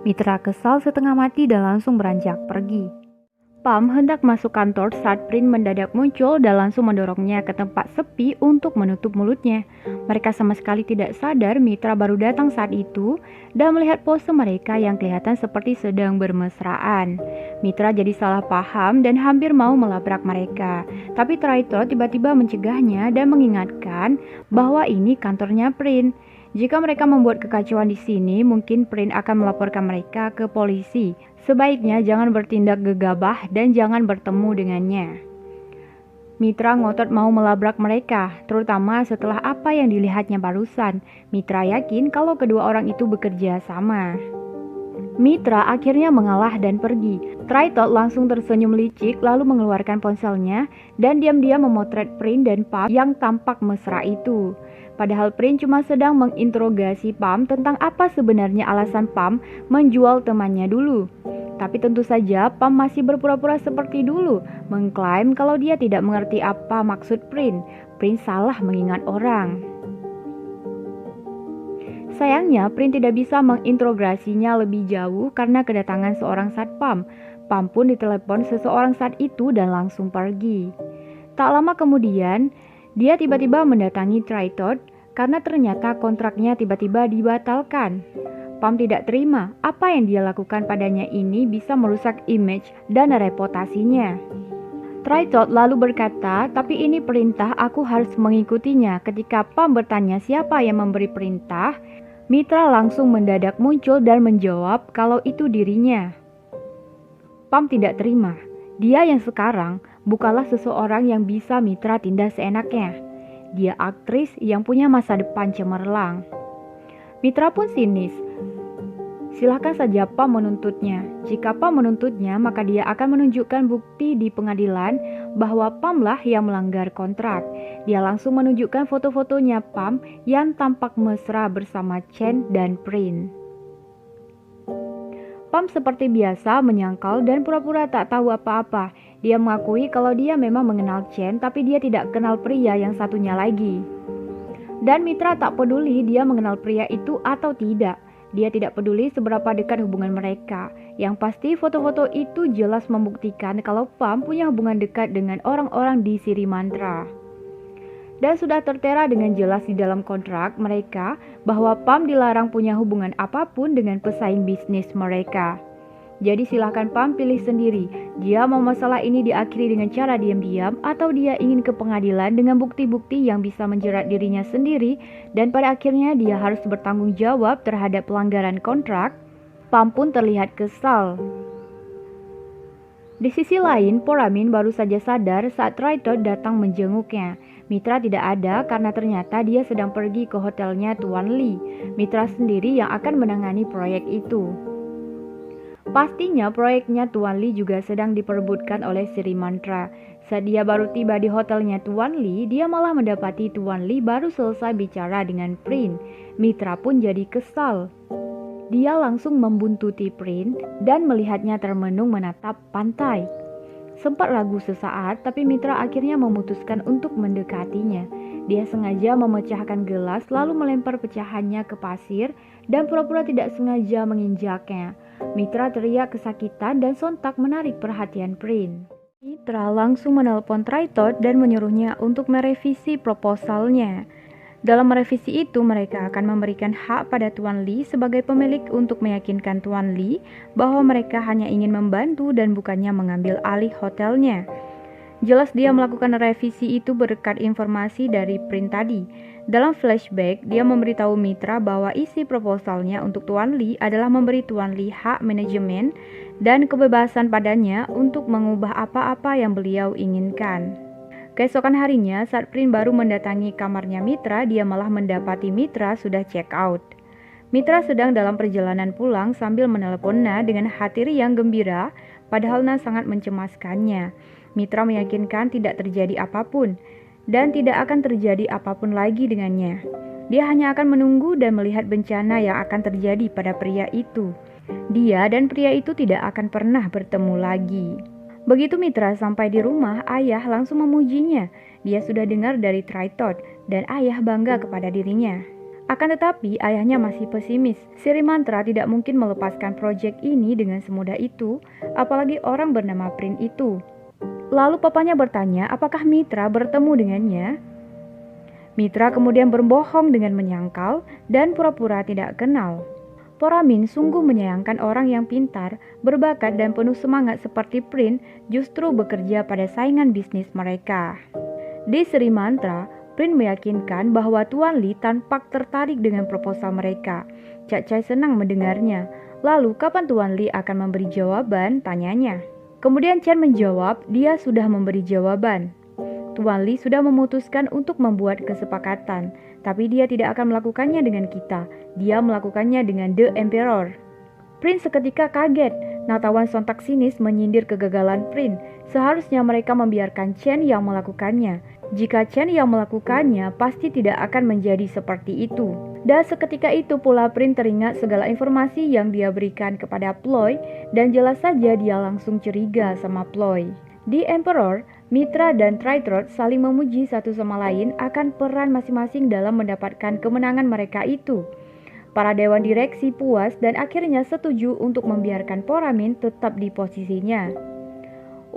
S1: Mitra kesal setengah mati dan langsung beranjak pergi. Pam hendak masuk kantor saat Prin mendadak muncul dan langsung mendorongnya ke tempat sepi untuk menutup mulutnya. Mereka sama sekali tidak sadar Mitra baru datang saat itu dan melihat pose mereka yang kelihatan seperti sedang bermesraan. Mitra jadi salah paham dan hampir mau melabrak mereka. Tapi Traitot tiba-tiba mencegahnya dan mengingatkan bahwa ini kantornya Prin. Jika mereka membuat kekacauan di sini, mungkin Prin akan melaporkan mereka ke polisi. Sebaiknya jangan bertindak gegabah dan jangan bertemu dengannya. Mitra ngotot mau melabrak mereka, terutama setelah apa yang dilihatnya barusan. Mitra yakin kalau kedua orang itu bekerja sama. Mitra akhirnya mengalah dan pergi. Traitot langsung tersenyum licik lalu mengeluarkan ponselnya dan diam-diam memotret Prin dan Pam yang tampak mesra itu. Padahal Prin cuma sedang menginterogasi Pam tentang apa sebenarnya alasan Pam menjual temannya dulu. Tapi tentu saja Pam masih berpura-pura seperti dulu, mengklaim kalau dia tidak mengerti apa maksud Prin. Prin salah mengingat orang. Sayangnya Prin tidak bisa menginterogasinya lebih jauh karena kedatangan seorang satpam. Pam pun ditelepon seseorang saat itu dan langsung pergi. Tak lama kemudian, dia tiba-tiba mendatangi Traitot karena ternyata kontraknya tiba-tiba dibatalkan. Pam tidak terima apa yang dia lakukan padanya ini bisa merusak image dan reputasinya. Traitot lalu berkata, tapi ini perintah, aku harus mengikutinya. Ketika Pam bertanya siapa yang memberi perintah, Mitra langsung mendadak muncul dan menjawab kalau itu dirinya. Pam tidak terima. Dia yang sekarang bukanlah seseorang yang bisa Mitra tindas seenaknya. Dia aktris yang punya masa depan cemerlang. Mitra pun sinis. Silakan saja Pam menuntutnya. Jika Pam menuntutnya, maka dia akan menunjukkan bukti di pengadilan bahwa Pam lah yang melanggar kontrak. Dia langsung menunjukkan foto-fotonya Pam yang tampak mesra bersama Chen dan Prin. Pam seperti biasa menyangkal dan pura-pura tak tahu apa-apa. Dia mengakui kalau dia memang mengenal Chen, tapi dia tidak kenal pria yang satunya lagi. Dan Mitra tak peduli dia mengenal pria itu atau tidak. Dia tidak peduli seberapa dekat hubungan mereka. Yang pasti foto-foto itu jelas membuktikan kalau Pam punya hubungan dekat dengan orang-orang di Sri Mantra. Dan sudah tertera dengan jelas di dalam kontrak mereka bahwa Pam dilarang punya hubungan apapun dengan pesaing bisnis mereka. Jadi silakan Pam pilih sendiri. Dia mau masalah ini diakhiri dengan cara diam-diam atau dia ingin ke pengadilan dengan bukti-bukti yang bisa menjerat dirinya sendiri dan pada akhirnya dia harus bertanggung jawab terhadap pelanggaran kontrak. Pam pun terlihat kesal. Di sisi lain, Poramin baru saja sadar saat Traitot datang menjenguknya. Mitra tidak ada karena ternyata dia sedang pergi ke hotelnya Tuan Lee. Mitra sendiri yang akan menangani proyek itu. Pastinya proyeknya Tuan Lee juga sedang diperebutkan oleh Sri Mantra. Saat dia baru tiba di hotelnya Tuan Lee, dia malah mendapati Tuan Lee baru selesai bicara dengan Prin. Mitra pun jadi kesal. Dia langsung membuntuti Prin dan melihatnya termenung menatap pantai. Sempat ragu sesaat, tapi Mitra akhirnya memutuskan untuk mendekatinya. Dia sengaja memecahkan gelas lalu melempar pecahannya ke pasir dan pura-pura tidak sengaja menginjaknya. Mitra teriak kesakitan dan sontak menarik perhatian Prince. Mitra langsung menelpon Traitor dan menyuruhnya untuk merevisi proposalnya. Dalam merevisi itu, mereka akan memberikan hak pada Tuan Lee sebagai pemilik untuk meyakinkan Tuan Lee bahwa mereka hanya ingin membantu dan bukannya mengambil alih hotelnya. Jelas dia melakukan revisi itu berkat informasi dari Prince tadi. Dalam flashback, dia memberitahu Mitra bahwa isi proposalnya untuk Tuan Lee adalah memberi Tuan Lee hak manajemen dan kebebasan padanya untuk mengubah apa-apa yang beliau inginkan. Keesokan harinya, saat Prince baru mendatangi kamarnya Mitra, dia malah mendapati Mitra sudah check out. Mitra sedang dalam perjalanan pulang sambil menelepon Na dengan hati riang gembira, padahal Na sangat mencemaskannya. Mitra meyakinkan tidak terjadi apapun, dan tidak akan terjadi apapun lagi dengannya. Dia hanya akan menunggu dan melihat bencana yang akan terjadi pada pria itu. Dia dan pria itu tidak akan pernah bertemu lagi. Begitu Mitra sampai di rumah, ayah langsung memujinya. Dia sudah dengar dari Traitor dan ayah bangga kepada dirinya. Akan tetapi ayahnya masih pesimis. Sri Mantra tidak mungkin melepaskan proyek ini dengan semudah itu, apalagi orang bernama Prince itu. Lalu papanya bertanya apakah Mitra bertemu dengannya. Mitra kemudian berbohong dengan menyangkal dan pura-pura tidak kenal. Poramin sungguh menyayangkan orang yang pintar, berbakat dan penuh semangat seperti Prince justru bekerja pada saingan bisnis mereka. Di Sri Mantra, Prince meyakinkan bahwa Tuan Lee tampak tertarik dengan proposal mereka. Cak Chai senang mendengarnya. Lalu kapan Tuan Lee akan memberi jawaban? Tanyanya. Kemudian Chen menjawab dia sudah memberi jawaban. Tuan Lee sudah memutuskan untuk membuat kesepakatan, tapi dia tidak akan melakukannya dengan kita. Dia melakukannya dengan The Emperor. Prince seketika kaget. Natawan sontak sinis menyindir kegagalan Prince. Seharusnya mereka membiarkan Chen yang melakukannya. Jika Chen yang melakukannya, pasti tidak akan menjadi seperti itu. Dan seketika itu pula Prince teringat segala informasi yang dia berikan kepada Ploy, dan jelas saja dia langsung curiga sama Ploy. Di Emperor, Mitra dan Traitor saling memuji satu sama lain akan peran masing-masing dalam mendapatkan kemenangan mereka itu. Para dewan direksi puas dan akhirnya setuju untuk membiarkan Poramin tetap di posisinya.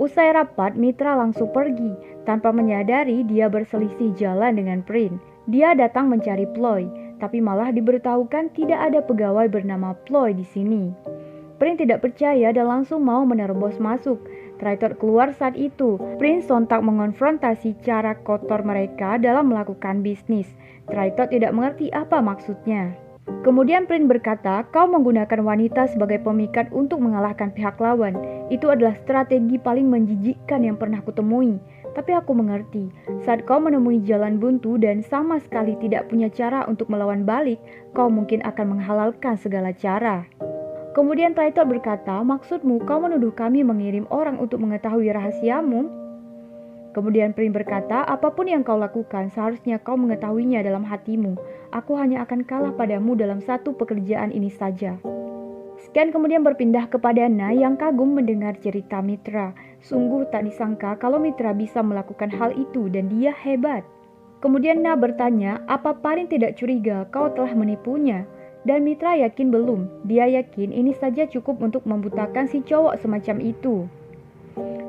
S1: Usai rapat, Mitra langsung pergi. Tanpa menyadari dia berselisih jalan dengan Prince. Dia datang mencari Ploy, tapi malah diberitahukan tidak ada pegawai bernama Ploy di sini. Prince tidak percaya dan langsung mau menerobos masuk. Traitor keluar saat itu. Prince sontak mengonfrontasi cara kotor mereka dalam melakukan bisnis. Traitor tidak mengerti apa maksudnya. Kemudian Prince berkata, kau menggunakan wanita sebagai pemikat untuk mengalahkan pihak lawan. Itu adalah strategi paling menjijikkan yang pernah kutemui. Tapi aku mengerti, saat kau menemui jalan buntu dan sama sekali tidak punya cara untuk melawan balik, kau mungkin akan menghalalkan segala cara. Kemudian Traitor berkata, maksudmu kau menuduh kami mengirim orang untuk mengetahui rahasiamu? Kemudian Prince berkata, apapun yang kau lakukan seharusnya kau mengetahuinya dalam hatimu. Aku hanya akan kalah padamu dalam satu pekerjaan ini saja. Scan kemudian berpindah kepada Na yang kagum mendengar cerita Mitra. Sungguh tak disangka kalau Mitra bisa melakukan hal itu dan dia hebat. Kemudian Na bertanya, apa Parin tidak curiga kau telah menipunya? Dan Mitra yakin belum. Dia yakin ini saja cukup untuk membutakan si cowok semacam itu.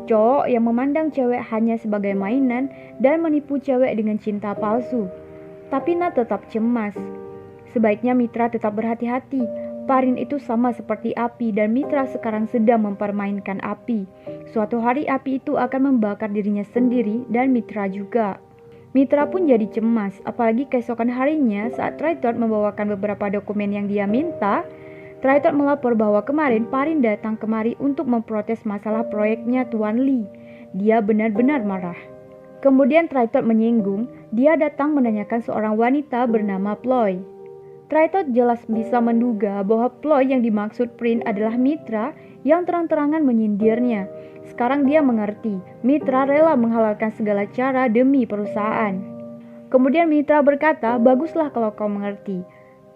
S1: Cowok yang memandang cewek hanya sebagai mainan dan menipu cewek dengan cinta palsu. Tapi Na tetap cemas. Sebaiknya Mitra tetap berhati-hati. Parin itu sama seperti api dan Mitra sekarang sedang mempermainkan api. Suatu hari api itu akan membakar dirinya sendiri dan Mitra juga. Mitra pun jadi cemas, apalagi keesokan harinya saat Traitor membawakan beberapa dokumen yang dia minta. Traitor melapor bahwa kemarin Parin datang kemari untuk memprotes masalah proyeknya Tuan Lee. Dia benar-benar marah. Kemudian Traitor menyinggung, dia datang menanyakan seorang wanita bernama Ploy. Traitor jelas bisa menduga bahwa Ploy yang dimaksud Prince adalah Mitra yang terang-terangan menyindirnya. Sekarang dia mengerti, Mitra rela menghalalkan segala cara demi perusahaan. Kemudian Mitra berkata, baguslah kalau kau mengerti.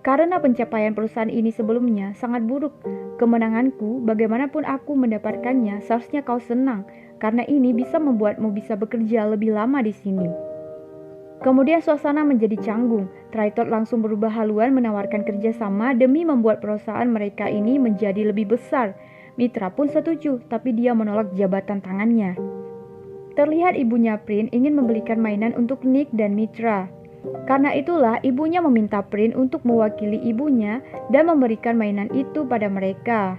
S1: Karena pencapaian perusahaan ini sebelumnya sangat buruk, kemenanganku, bagaimanapun aku mendapatkannya, seharusnya kau senang, karena ini bisa membuatmu bisa bekerja lebih lama di sini. Kemudian suasana menjadi canggung. Traitor langsung berubah haluan menawarkan kerjasama demi membuat perusahaan mereka ini menjadi lebih besar. Mitra pun setuju, tapi dia menolak jabatan tangannya. Terlihat ibunya Prin ingin membelikan mainan untuk Nick dan Mitra. Karena itulah ibunya meminta Prin untuk mewakili ibunya dan memberikan mainan itu pada mereka.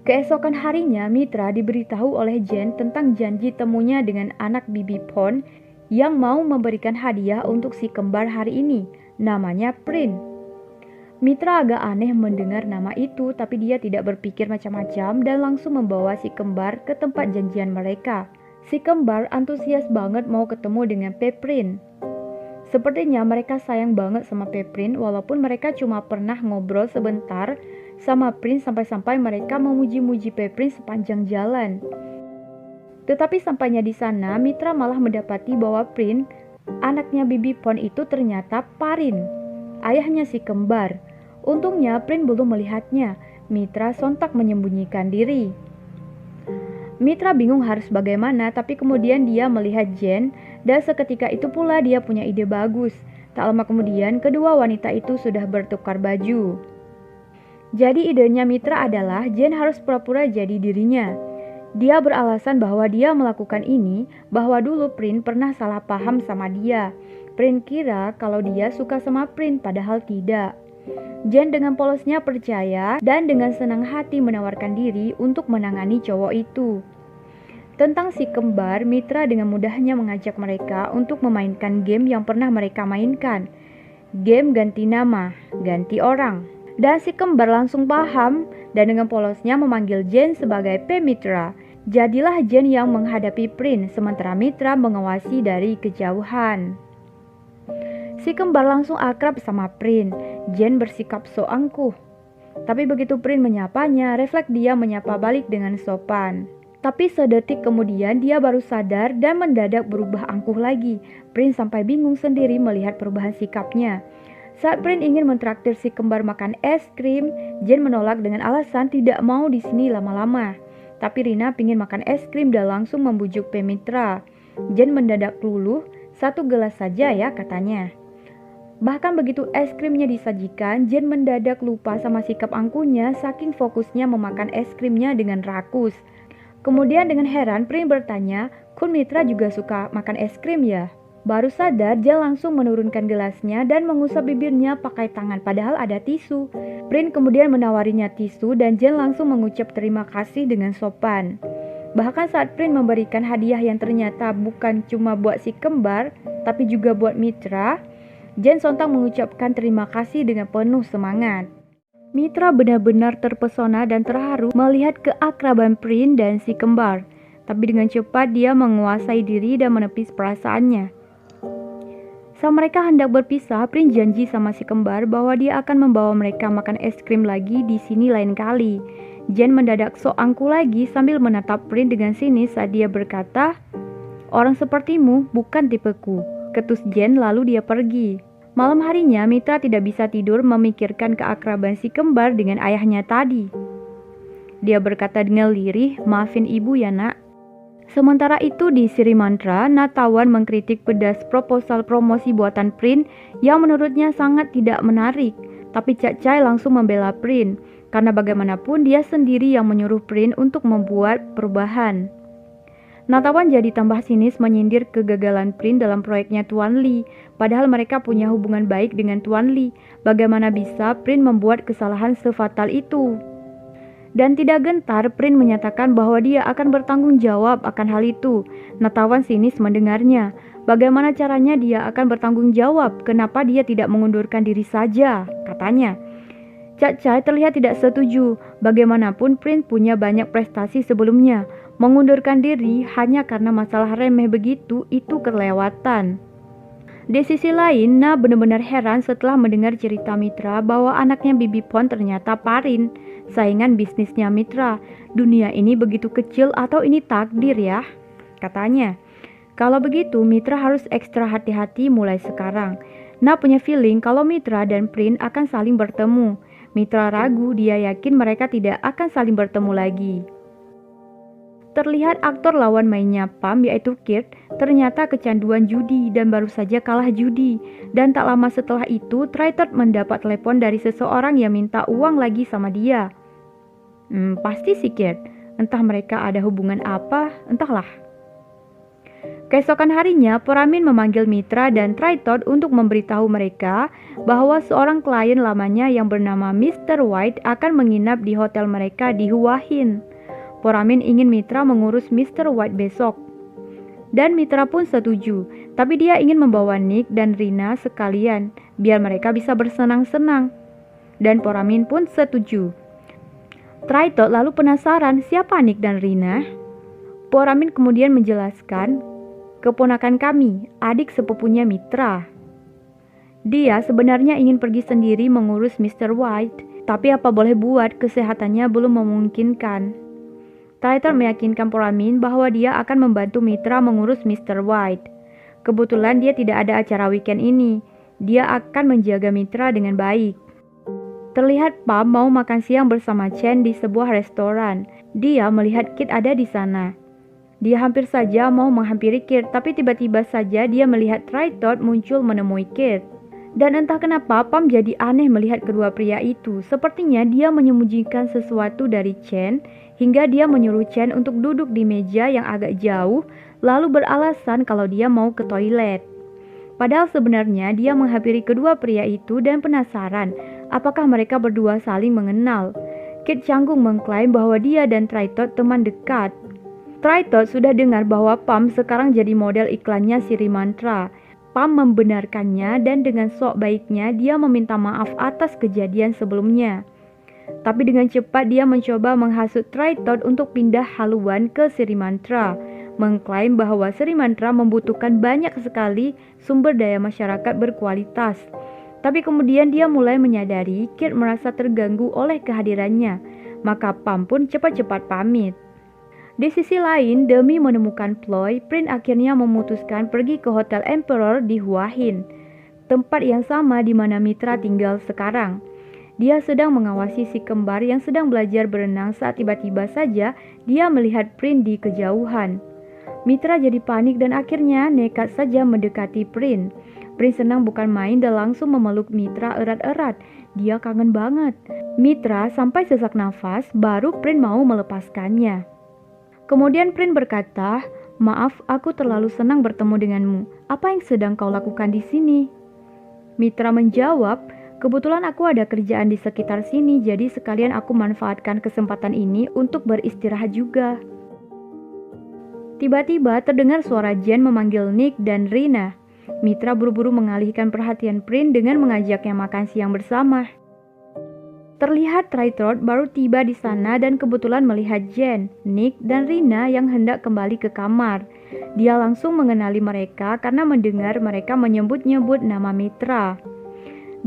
S1: Keesokan harinya, Mitra diberitahu oleh Jen tentang janji temunya dengan anak Bibi Pon yang mau memberikan hadiah untuk si kembar hari ini. Namanya Prin. Mitra agak aneh mendengar nama itu, tapi dia tidak berpikir macam-macam dan langsung membawa si kembar ke tempat janjian mereka. Si kembar antusias banget mau ketemu dengan Peprin. Sepertinya mereka sayang banget sama Peprin, walaupun mereka cuma pernah ngobrol sebentar sama Prin sampai-sampai mereka memuji-muji Peprin sepanjang jalan. Tetapi sampainya di sana, Mitra malah mendapati bahwa Prin, anaknya Bibi Pon itu ternyata Parin, ayahnya si kembar. Untungnya Prin belum melihatnya. Mitra sontak menyembunyikan diri. Mitra bingung harus bagaimana, tapi kemudian dia melihat Jen, dan seketika itu pula dia punya ide bagus. Tak lama kemudian, kedua wanita itu sudah bertukar baju. Jadi idenya Mitra adalah Jen harus pura-pura jadi dirinya. Dia beralasan bahwa dia melakukan ini, bahwa dulu Prin pernah salah paham sama dia. Prin kira kalau dia suka sama Prin, padahal tidak. Jen dengan polosnya percaya dan dengan senang hati menawarkan diri untuk menangani cowok itu. Tentang si kembar, Mitra dengan mudahnya mengajak mereka untuk memainkan game yang pernah mereka mainkan. Game ganti nama, ganti orang. Dan si kembar langsung paham dan dengan polosnya memanggil Jen sebagai P. Mitra. Jadilah Jen yang menghadapi Prin, sementara Mitra mengawasi dari kejauhan. Si kembar langsung akrab sama Prin. Jen bersikap so angkuh. Tapi begitu Prin menyapanya, refleks dia menyapa balik dengan sopan. Tapi sedetik kemudian dia baru sadar dan mendadak berubah angkuh lagi. Prin sampai bingung sendiri melihat perubahan sikapnya. Saat Prin ingin mentraktir si kembar makan es krim, Jen menolak dengan alasan tidak mau di sini lama-lama. Tapi Rina pingin makan es krim dan langsung membujuk P. Mitra. Jen mendadak luluh, 1 gelas saja ya katanya. Bahkan begitu es krimnya disajikan, Jen mendadak lupa sama sikap angkuhnya saking fokusnya memakan es krimnya dengan rakus. Kemudian dengan heran Prin bertanya, "Kun Mitra juga suka makan es krim ya?" Baru sadar, Jen langsung menurunkan gelasnya dan mengusap bibirnya pakai tangan padahal ada tisu. Prin kemudian menawarinya tisu dan Jen langsung mengucap terima kasih dengan sopan. Bahkan saat Prin memberikan hadiah yang ternyata bukan cuma buat si kembar, tapi juga buat Mitra, Jen sontak mengucapkan terima kasih dengan penuh semangat. Mitra benar-benar terpesona dan terharu melihat keakraban Prin dan si kembar. Tapi dengan cepat dia menguasai diri dan menepis perasaannya. Saat mereka hendak berpisah, Prin janji sama si kembar bahwa dia akan membawa mereka makan es krim lagi di sini lain kali. Jen mendadak sok angkuh lagi sambil menatap Prin dengan sinis saat dia berkata, "Orang sepertimu bukan tipeku." Ketus Jen lalu dia pergi. Malam harinya Mitra tidak bisa tidur memikirkan keakraban si kembar dengan ayahnya tadi. Dia berkata dengan lirih, "Maafin ibu ya nak." Sementara itu di Siri Mantra, Natawan mengkritik pedas proposal promosi buatan Prin yang menurutnya sangat tidak menarik. Tapi Cak Chai langsung membela Prin, karena bagaimanapun dia sendiri yang menyuruh Prin untuk membuat perubahan. Natawan jadi tambah sinis menyindir kegagalan Prin dalam proyeknya Tuan Lee, padahal mereka punya hubungan baik dengan Tuan Lee. Bagaimana bisa Prin membuat kesalahan sefatal itu? Dan tidak gentar, Prin menyatakan bahwa dia akan bertanggung jawab akan hal itu. Natawan sinis mendengarnya. Bagaimana caranya dia akan bertanggung jawab? Kenapa dia tidak mengundurkan diri saja? Katanya. Cak Chai terlihat tidak setuju. Bagaimanapun Prin punya banyak prestasi sebelumnya. Mengundurkan diri hanya karena masalah remeh begitu itu kelewatan. Di sisi lain, Na benar-benar heran setelah mendengar cerita Mitra bahwa anaknya Bibi Pon ternyata Parin, saingan bisnisnya Mitra. Dunia ini begitu kecil atau ini takdir ya? Katanya. Kalau begitu, Mitra harus ekstra hati-hati mulai sekarang. Na punya feeling kalau Mitra dan Prin akan saling bertemu. Mitra ragu, dia yakin mereka tidak akan saling bertemu lagi. Terlihat aktor lawan mainnya Pam yaitu Kurt ternyata kecanduan judi dan baru saja kalah judi. Dan tak lama setelah itu Traitor mendapat telepon dari seseorang yang minta uang lagi sama dia. Pasti si Kurt. Entah mereka ada hubungan apa, entahlah. Keesokan harinya, Poramin memanggil Mitra dan Traitor untuk memberitahu mereka bahwa seorang klien lamanya yang bernama Mr. White akan menginap di hotel mereka di Hua Hin. Poramin ingin Mitra mengurus Mr. White besok. Dan Mitra pun setuju, tapi dia ingin membawa Nick dan Rina sekalian, biar mereka bisa bersenang-senang. Dan Poramin pun setuju. Traitor lalu penasaran siapa Nick dan Rina. Poramin kemudian menjelaskan, keponakan kami, adik sepupunya Mitra. Dia sebenarnya ingin pergi sendiri mengurus Mr. White, tapi apa boleh buat, kesehatannya belum memungkinkan. Traitor meyakinkan Poramin bahwa dia akan membantu Mitra mengurus Mr. White. Kebetulan dia tidak ada acara weekend ini. Dia akan menjaga Mitra dengan baik. Terlihat Pam mau makan siang bersama Chen di sebuah restoran. Dia melihat Kit ada di sana. Dia hampir saja mau menghampiri Kurt, tapi tiba-tiba saja dia melihat Traitor muncul menemui Kurt. Dan entah kenapa Pam jadi aneh melihat kedua pria itu. Sepertinya dia menyembunyikan sesuatu dari Chen, hingga dia menyuruh Chen untuk duduk di meja yang agak jauh, lalu beralasan kalau dia mau ke toilet. Padahal sebenarnya dia menghampiri kedua pria itu dan penasaran apakah mereka berdua saling mengenal. Kurt canggung mengklaim bahwa dia dan Traitor teman dekat. Traitor sudah dengar bahwa Pam sekarang jadi model iklannya Siri Mantra. Pam membenarkannya dan dengan sok baiknya dia meminta maaf atas kejadian sebelumnya. Tapi dengan cepat dia mencoba menghasut Traitor untuk pindah haluan ke Siri Mantra, mengklaim bahwa Siri Mantra membutuhkan banyak sekali sumber daya masyarakat berkualitas. Tapi kemudian dia mulai menyadari Kurt merasa terganggu oleh kehadirannya, maka Pam pun cepat-cepat pamit. Di sisi lain, demi menemukan Ploy, Prin akhirnya memutuskan pergi ke Hotel Emperor di Hua Hin, tempat yang sama di mana Mitra tinggal sekarang. Dia sedang mengawasi si kembar yang sedang belajar berenang saat tiba-tiba saja dia melihat Prin di kejauhan. Mitra jadi panik dan akhirnya nekat saja mendekati Prin. Prin senang bukan main dan langsung memeluk Mitra erat-erat. Dia kangen banget. Mitra sampai sesak nafas, baru Prin mau melepaskannya. Kemudian Prin berkata, "Maaf, aku terlalu senang bertemu denganmu. Apa yang sedang kau lakukan di sini?" Mitra menjawab, "Kebetulan aku ada kerjaan di sekitar sini, jadi sekalian aku manfaatkan kesempatan ini untuk beristirahat juga." Tiba-tiba terdengar suara Jen memanggil Nick dan Rina. Mitra buru-buru mengalihkan perhatian Prin dengan mengajaknya makan siang bersama. Terlihat Traitor baru tiba di sana dan kebetulan melihat Jen, Nick, dan Rina yang hendak kembali ke kamar. Dia langsung mengenali mereka karena mendengar mereka menyebut-nyebut nama Mitra.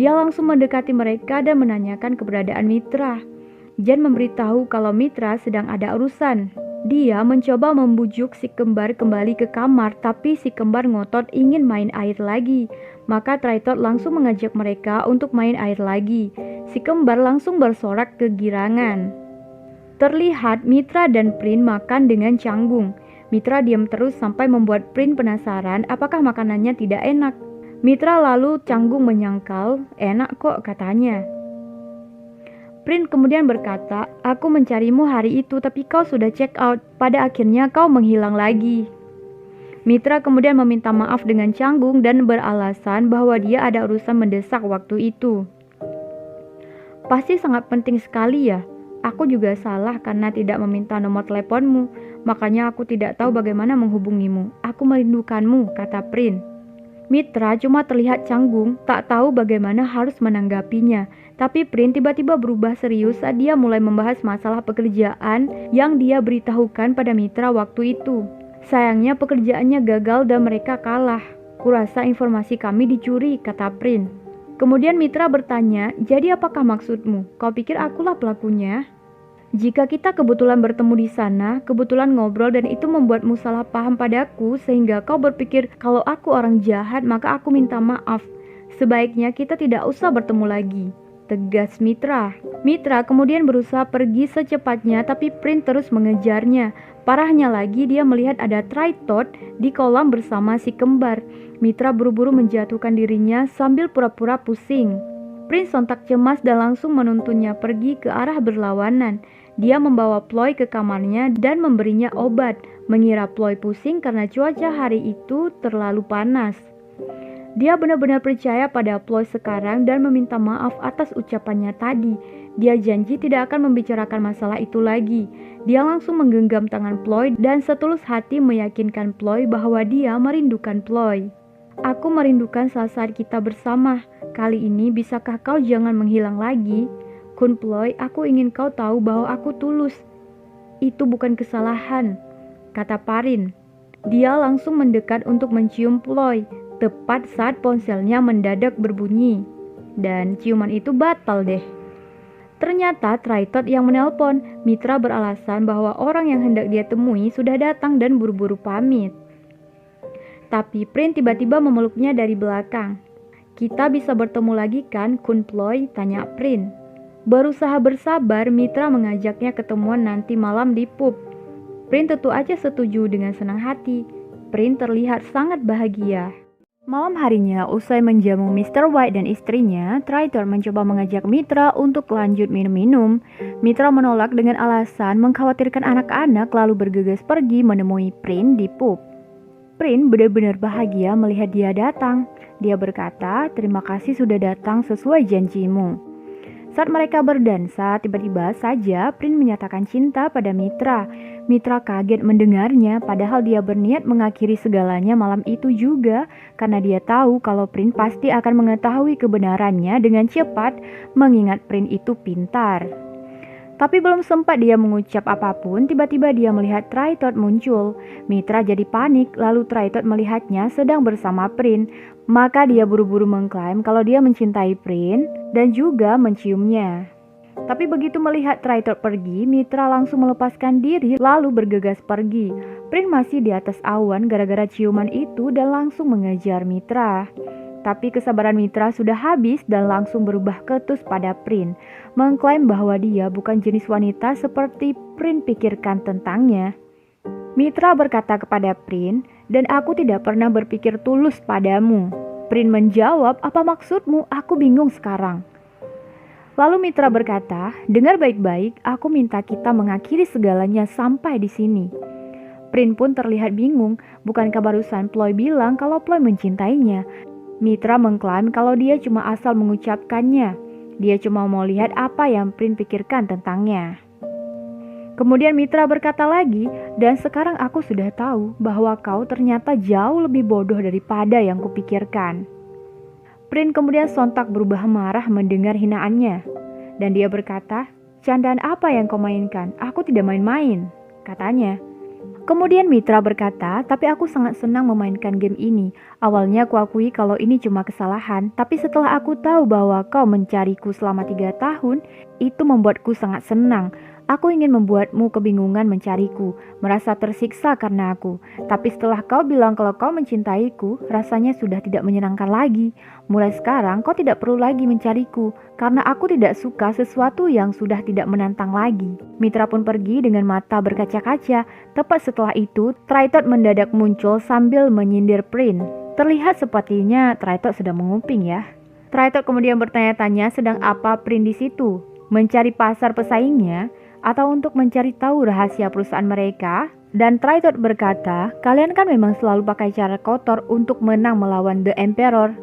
S1: Dia langsung mendekati mereka dan menanyakan keberadaan Mitra. Jen memberitahu kalau Mitra sedang ada urusan. Dia mencoba membujuk si kembar kembali ke kamar, tapi si kembar ngotot ingin main air lagi. Maka Traitor langsung mengajak mereka untuk main air lagi. Si kembar langsung bersorak kegirangan. Terlihat Mitra dan Prin makan dengan canggung. Mitra diam terus sampai membuat Prin penasaran apakah makanannya tidak enak. Mitra lalu canggung menyangkal, "Enak kok," katanya. Prin kemudian berkata, "Aku mencarimu hari itu tapi kau sudah check out. Pada akhirnya kau menghilang lagi." Mitra kemudian meminta maaf dengan canggung dan beralasan bahwa dia ada urusan mendesak waktu itu. "Pasti sangat penting sekali ya. Aku juga salah karena tidak meminta nomor teleponmu. Makanya aku tidak tahu bagaimana menghubungimu. Aku merindukanmu," kata Prin. Mitra cuma terlihat canggung, tak tahu bagaimana harus menanggapinya. Tapi Prin tiba-tiba berubah serius saat dia mulai membahas masalah pekerjaan yang dia beritahukan pada Mitra waktu itu. Sayangnya pekerjaannya gagal dan mereka kalah. "Kurasa informasi kami dicuri," kata Prin. Kemudian Mitra bertanya, "Jadi apakah maksudmu? Kau pikir akulah pelakunya?" "Jika kita kebetulan bertemu di sana, kebetulan ngobrol dan itu membuatmu salah paham padaku sehingga kau berpikir kalau aku orang jahat, maka aku minta maaf. Sebaiknya kita tidak usah bertemu lagi, tegas Mitra. Mitra kemudian berusaha pergi secepatnya tapi Prince terus mengejarnya. Parahnya lagi dia melihat ada Tritot di kolam bersama si kembar. Mitra buru-buru menjatuhkan dirinya sambil pura-pura pusing. Prince sontak cemas dan langsung menuntunnya pergi ke arah berlawanan. Dia membawa Ploy ke kamarnya dan memberinya obat, mengira Ploy pusing karena cuaca hari itu terlalu panas. Dia benar-benar percaya pada Ploy sekarang dan meminta maaf atas ucapannya tadi. Dia janji tidak akan membicarakan masalah itu lagi. Dia langsung menggenggam tangan Ploy dan setulus hati meyakinkan Ploy bahwa dia merindukan Ploy. Aku merindukan saat-saat kita bersama. Kali ini bisakah kau jangan menghilang lagi? Kun Ploy, aku ingin kau tahu bahwa aku tulus. Itu bukan kesalahan, kata Parin. Dia langsung mendekat untuk mencium Ploy, tepat saat ponselnya mendadak berbunyi. Dan ciuman itu batal deh. Ternyata Tritot yang menelpon. Mitra beralasan bahwa orang yang hendak dia temui sudah datang dan buru-buru pamit. Tapi Prince tiba-tiba memeluknya dari belakang. Kita bisa bertemu lagi kan, Kun Ploy? Tanya Prince. Berusaha bersabar, Mitra mengajaknya ketemuan nanti malam di pub. Prince tentu aja setuju dengan senang hati. Prince terlihat sangat bahagia. Malam harinya, usai menjamu Mr. White dan istrinya, Triton mencoba mengajak Mitra untuk lanjut minum-minum. Mitra menolak dengan alasan mengkhawatirkan anak-anak lalu bergegas pergi menemui Prince di pub. Prince benar-benar bahagia melihat dia datang. Dia berkata, terima kasih sudah datang sesuai janjimu. Saat mereka berdansa, tiba-tiba saja Prince menyatakan cinta pada Mitra. Mitra kaget mendengarnya, padahal dia berniat mengakhiri segalanya malam itu juga, karena dia tahu kalau Prince pasti akan mengetahui kebenarannya dengan cepat, mengingat Prince itu pintar. Tapi belum sempat dia mengucap apapun, tiba-tiba dia melihat Tritot muncul. Mitra jadi panik, lalu Tritot melihatnya sedang bersama Prince. Maka dia buru-buru mengklaim kalau dia mencintai Prince dan juga menciumnya. Tapi begitu melihat Tritot pergi, Mitra langsung melepaskan diri lalu bergegas pergi. Prince masih di atas awan gara-gara ciuman itu dan langsung mengejar Mitra. Tapi kesabaran Mitra sudah habis dan langsung berubah ketus pada Prince, mengklaim bahwa dia bukan jenis wanita seperti Prince pikirkan tentangnya. Mitra berkata kepada Prince, dan aku tidak pernah berpikir tulus padamu. Prince menjawab, apa maksudmu? Aku bingung sekarang. Lalu Mitra berkata, dengar baik-baik, aku minta kita mengakhiri segalanya sampai di sini. Prince pun terlihat bingung, bukankah barusan Ploy bilang kalau Ploy mencintainya? Mitra mengklaim kalau dia cuma asal mengucapkannya. Dia cuma mau lihat apa yang Prince pikirkan tentangnya. Kemudian Mitra berkata lagi, dan sekarang aku sudah tahu bahwa kau ternyata jauh lebih bodoh daripada yang kupikirkan. Prince kemudian sontak berubah marah mendengar hinaannya. Dan dia berkata, candaan apa yang kau mainkan? Aku tidak main-main, katanya. Kemudian Mitra berkata, tapi aku sangat senang memainkan game ini. Awalnya aku akui kalau ini cuma kesalahan, tapi setelah aku tahu bahwa kau mencariku selama 3 tahun, itu membuatku sangat senang. Aku ingin membuatmu kebingungan mencariku, merasa tersiksa karena aku. Tapi setelah kau bilang kalau kau mencintaiku, rasanya sudah tidak menyenangkan lagi. Mulai sekarang kau tidak perlu lagi mencariku, karena aku tidak suka sesuatu yang sudah tidak menantang lagi. Mitra pun pergi dengan mata berkaca-kaca. Tepat setelah itu, Tritot mendadak muncul sambil menyindir Prince. Terlihat sepertinya Tritot sedang menguping ya. Tritot kemudian bertanya-tanya sedang apa Prince di situ. Mencari pasar pesaingnya? Atau untuk mencari tahu rahasia perusahaan mereka? Dan Tritot berkata, kalian kan memang selalu pakai cara kotor untuk menang melawan The Emperor.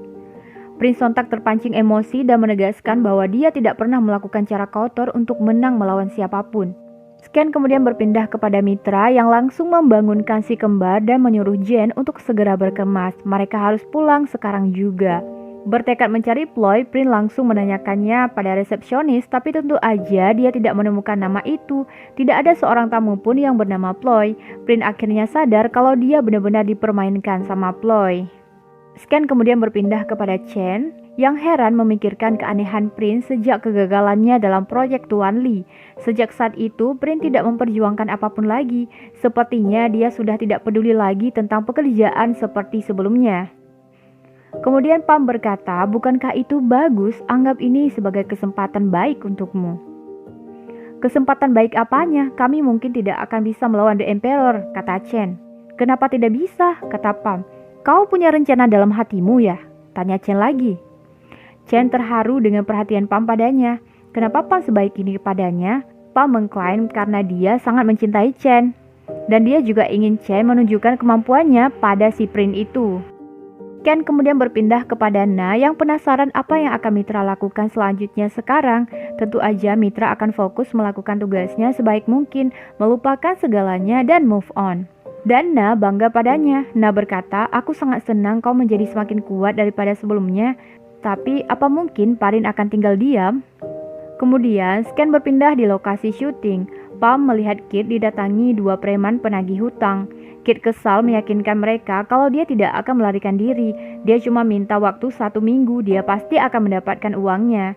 S1: Prince sontak terpancing emosi dan menegaskan bahwa dia tidak pernah melakukan cara kotor untuk menang melawan siapapun. Scan kemudian berpindah kepada Mitra yang langsung membangunkan si kembar dan menyuruh Jen untuk segera berkemas. Mereka harus pulang sekarang juga. Bertekad mencari Ploy, Prince langsung menanyakannya pada resepsionis, tapi tentu aja dia tidak menemukan nama itu. Tidak ada seorang tamu pun yang bernama Ploy. Prince akhirnya sadar kalau dia benar-benar dipermainkan sama Ploy. Scan kemudian berpindah kepada Chen, yang heran memikirkan keanehan Prince sejak kegagalannya dalam proyek Tuan Lee. Sejak saat itu, Prince tidak memperjuangkan apapun lagi. Sepertinya dia sudah tidak peduli lagi tentang pekerjaan seperti sebelumnya. Kemudian Pam berkata, bukankah itu bagus? Anggap ini sebagai kesempatan baik untukmu. Kesempatan baik apanya? Kami mungkin tidak akan bisa melawan The Emperor, kata Chen. Kenapa tidak bisa? Kata Pam. Kau punya rencana dalam hatimu ya? Tanya Chen lagi. Chen terharu dengan perhatian Pam padanya. Kenapa Pam sebaik ini kepadanya? Pam mengklaim karena dia sangat mencintai Chen. Dan dia juga ingin Chen menunjukkan kemampuannya pada si Prince itu. Ken kemudian berpindah kepada Na yang penasaran apa yang akan Mitra lakukan selanjutnya sekarang. Tentu aja Mitra akan fokus melakukan tugasnya sebaik mungkin, melupakan segalanya dan move on. Dan Na bangga padanya. Na berkata, aku sangat senang kau menjadi semakin kuat daripada sebelumnya. Tapi apa mungkin Parin akan tinggal diam? Kemudian Ken berpindah di lokasi syuting. Pam melihat Kit didatangi dua preman penagih hutang. Kit kesal meyakinkan mereka kalau dia tidak akan melarikan diri. Dia cuma minta waktu 1 minggu, dia pasti akan mendapatkan uangnya.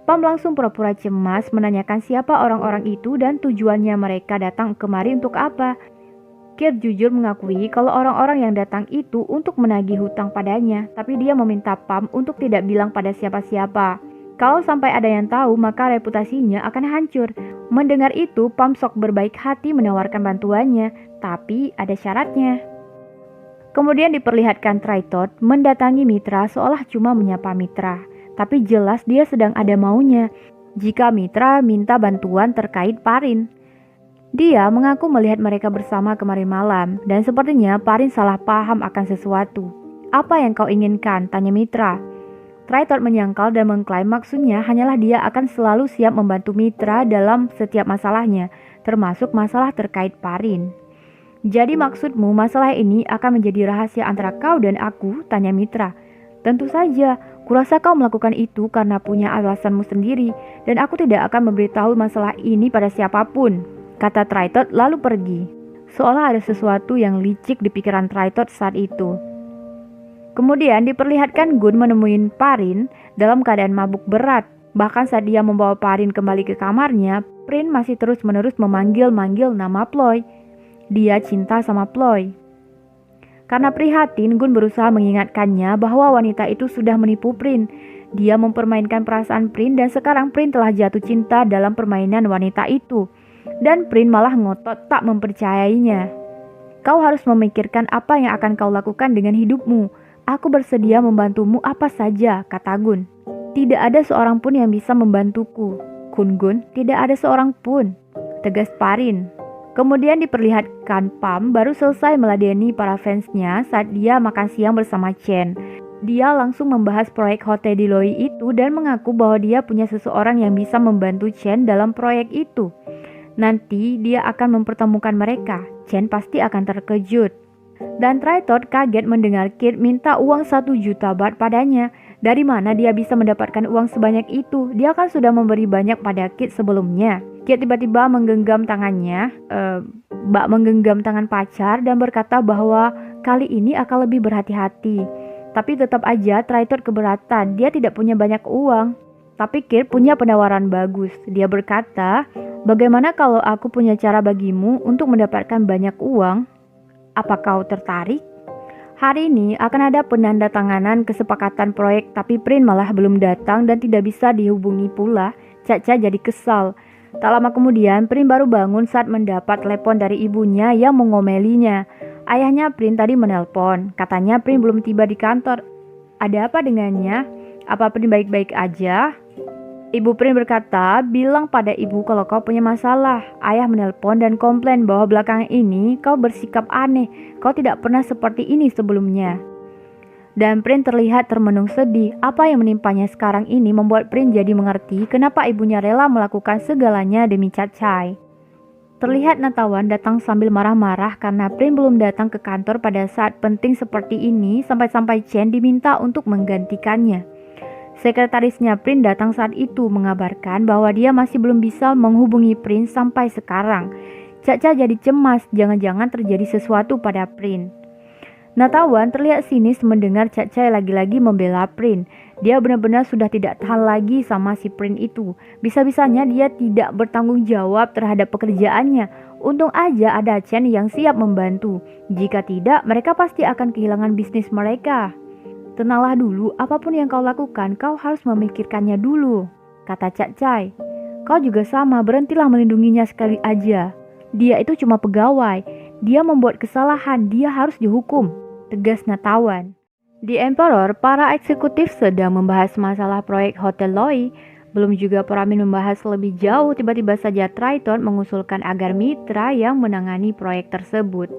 S1: Pam langsung pura-pura cemas menanyakan siapa orang-orang itu dan tujuannya mereka datang kemari untuk apa. Kit jujur mengakui kalau orang-orang yang datang itu untuk menagih hutang padanya, tapi dia meminta Pam untuk tidak bilang pada siapa-siapa. Kalau sampai ada yang tahu, maka reputasinya akan hancur. Mendengar itu, Pam sok berbaik hati menawarkan bantuannya, tapi ada syaratnya. Kemudian diperlihatkan Traitor mendatangi Mitra seolah cuma menyapa Mitra, tapi jelas dia sedang ada maunya. Jika Mitra minta bantuan terkait Parin. Dia mengaku melihat mereka bersama kemarin malam, dan sepertinya Parin salah paham akan sesuatu. Apa yang kau inginkan? Tanya Mitra. Traitor menyangkal dan mengklaim maksudnya hanyalah dia akan selalu siap membantu Mitra dalam setiap masalahnya, termasuk masalah terkait Parin. Jadi maksudmu masalah ini akan menjadi rahasia antara kau dan aku? Tanya Mitra. Tentu saja, kurasa kau melakukan itu karena punya alasanmu sendiri, dan aku tidak akan memberitahu masalah ini pada siapapun, kata Traitor lalu pergi. Seolah ada sesuatu yang licik di pikiran Traitor saat itu. Kemudian diperlihatkan Gun menemui Parin dalam keadaan mabuk berat. Bahkan saat dia membawa Parin kembali ke kamarnya, Prin masih terus-menerus memanggil-manggil nama Ploy. Dia cinta sama Ploy. Karena prihatin, Gun berusaha mengingatkannya bahwa wanita itu sudah menipu Prin. Dia mempermainkan perasaan Prin dan sekarang Prin telah jatuh cinta dalam permainan wanita itu. Dan Prin malah ngotot tak mempercayainya. Kau harus memikirkan apa yang akan kau lakukan dengan hidupmu. Aku bersedia membantumu apa saja, kata Gun. Tidak ada seorang pun yang bisa membantuku. Gun, tidak ada seorang pun, tegas Parin. Kemudian diperlihatkan Pam baru selesai meladeni para fansnya saat dia makan siang bersama Chen. Dia langsung membahas proyek Hotel di Loi itu dan mengaku bahwa dia punya seseorang yang bisa membantu Chen dalam proyek itu. Nanti dia akan mempertemukan mereka. Chen pasti akan terkejut. Dan Traitor kaget mendengar Kit minta uang 1 juta baht padanya. Dari mana dia bisa mendapatkan uang sebanyak itu? Dia kan sudah memberi banyak pada Kit sebelumnya. Kit tiba-tiba menggenggam tangannya, menggenggam tangan pacar dan berkata bahwa kali ini akan lebih berhati-hati. Tapi tetap aja Traitor keberatan, dia tidak punya banyak uang. Tapi Kit punya penawaran bagus. Dia berkata, bagaimana kalau aku punya cara bagimu untuk mendapatkan banyak uang? Apa kau tertarik? Hari ini akan ada penandatanganan kesepakatan proyek, tapi Prin malah belum datang dan tidak bisa dihubungi pula. Caca jadi kesal. Tak lama kemudian, Prin baru bangun saat mendapat telepon dari ibunya yang mengomelinya. Ayahnya Prin tadi menelpon. Katanya Prin belum tiba di kantor. Ada apa dengannya? Apa Prin baik-baik aja? Ibu Prin berkata, bilang pada ibu kalau kau punya masalah. Ayah menelpon dan komplain bahwa belakangan ini kau bersikap aneh. Kau tidak pernah seperti ini sebelumnya. Dan Prin terlihat termenung sedih. Apa yang menimpanya sekarang ini membuat Prin jadi mengerti kenapa ibunya rela melakukan segalanya demi Cacai. Terlihat Natawan datang sambil marah-marah karena Prin belum datang ke kantor pada saat penting seperti ini sampai-sampai Chen diminta untuk menggantikannya. Sekretarisnya Prin datang saat itu mengabarkan bahwa dia masih belum bisa menghubungi Prin sampai sekarang. Caca jadi cemas, jangan-jangan terjadi sesuatu pada Prin. Natawan terlihat sinis mendengar Caca lagi-lagi membela Prin. Dia benar-benar sudah tidak tahan lagi sama si Prin itu. Bisa-bisanya dia tidak bertanggung jawab terhadap pekerjaannya. Untung aja ada Chen yang siap membantu. Jika tidak, mereka pasti akan kehilangan bisnis mereka. Tenanglah dulu, apapun yang kau lakukan, kau harus memikirkannya dulu, kata Cak Cai. Kau juga sama, berhentilah melindunginya sekali aja. Dia itu cuma pegawai, dia membuat kesalahan, dia harus dihukum, tegas Natawan. Di Emperor, para eksekutif sedang membahas masalah proyek Hotel Loi. Belum juga Paramin membahas lebih jauh, tiba-tiba saja Triton mengusulkan agar Mitra yang menangani proyek tersebut.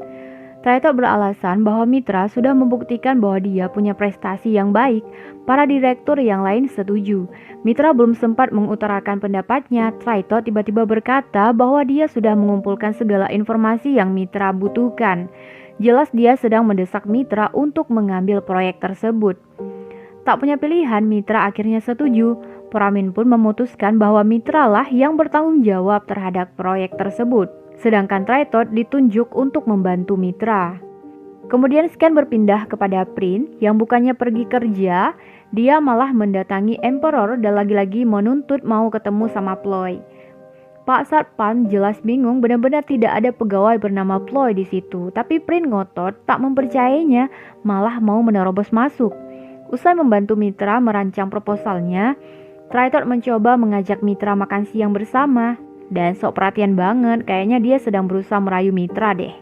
S1: Triton beralasan bahwa Mitra sudah membuktikan bahwa dia punya prestasi yang baik. Para direktur yang lain setuju. Mitra belum sempat mengutarakan pendapatnya. Triton tiba-tiba berkata bahwa dia sudah mengumpulkan segala informasi yang Mitra butuhkan. Jelas dia sedang mendesak Mitra untuk mengambil proyek tersebut. Tak punya pilihan, Mitra akhirnya setuju. Paramin pun memutuskan bahwa Mitra lah yang bertanggung jawab terhadap proyek tersebut. Sedangkan Triton ditunjuk untuk membantu Mitra. Kemudian Scan berpindah kepada Prin yang bukannya pergi kerja, dia malah mendatangi Emperor dan lagi-lagi menuntut mau ketemu sama Ploy. Pak Satpam jelas bingung, benar-benar tidak ada pegawai bernama Ploy di situ. Tapi Prin ngotot tak mempercayainya, malah mau menerobos masuk. Usai membantu Mitra merancang proposalnya, Triton mencoba mengajak Mitra makan siang bersama. Dan sok perhatian banget, kayaknya dia sedang berusaha merayu Mitra deh.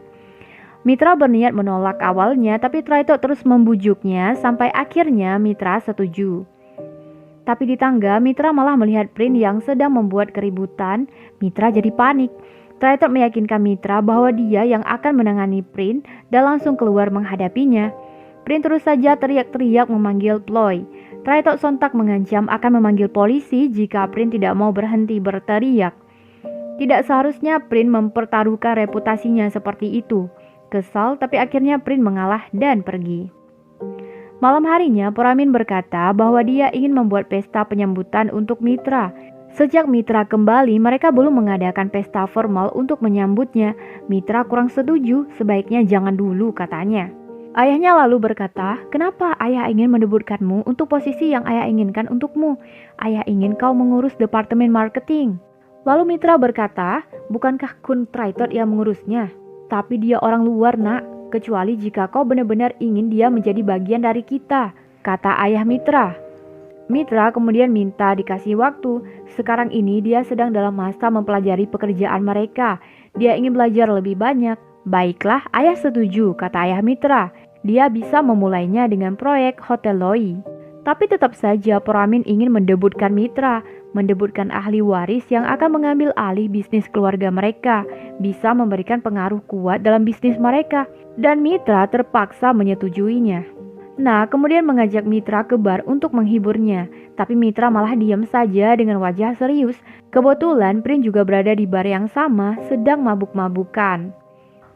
S1: Mitra berniat menolak awalnya, tapi Triton terus membujuknya sampai akhirnya Mitra setuju. Tapi di tangga, Mitra malah melihat Prin yang sedang membuat keributan. Mitra jadi panik. Triton meyakinkan Mitra bahwa dia yang akan menangani Prin dan langsung keluar menghadapinya. Prin terus saja teriak-teriak memanggil Ploy. Triton sontak mengancam akan memanggil polisi jika Prin tidak mau berhenti berteriak. Tidak seharusnya Prin mempertaruhkan reputasinya seperti itu. Kesal, tapi akhirnya Prin mengalah dan pergi. Malam harinya, Paramin berkata bahwa dia ingin membuat pesta penyambutan untuk Mitra. Sejak Mitra kembali, mereka belum mengadakan pesta formal untuk menyambutnya. Mitra kurang setuju, sebaiknya jangan dulu katanya. Ayahnya lalu berkata, kenapa ayah ingin mendeburkanmu untuk posisi yang ayah inginkan untukmu? Ayah ingin kau mengurus departemen marketing. Lalu Mitra berkata, bukankah Kun Triton yang mengurusnya? Tapi dia orang luar nak, kecuali jika kau benar-benar ingin dia menjadi bagian dari kita, kata ayah Mitra. Mitra kemudian minta dikasih waktu. Sekarang ini dia sedang dalam masa mempelajari pekerjaan mereka. Dia ingin belajar lebih banyak. Baiklah, ayah setuju, kata ayah Mitra. Dia bisa memulainya dengan proyek Hotel Loi. Tapi tetap saja Paramin ingin mendebutkan Mitra, mendebutkan ahli waris yang akan mengambil alih bisnis keluarga mereka, bisa memberikan pengaruh kuat dalam bisnis mereka, dan Mitra terpaksa menyetujuinya. Nah, kemudian mengajak Mitra ke bar untuk menghiburnya, tapi Mitra malah diam saja dengan wajah serius. Kebetulan Prin juga berada di bar yang sama, sedang mabuk-mabukan.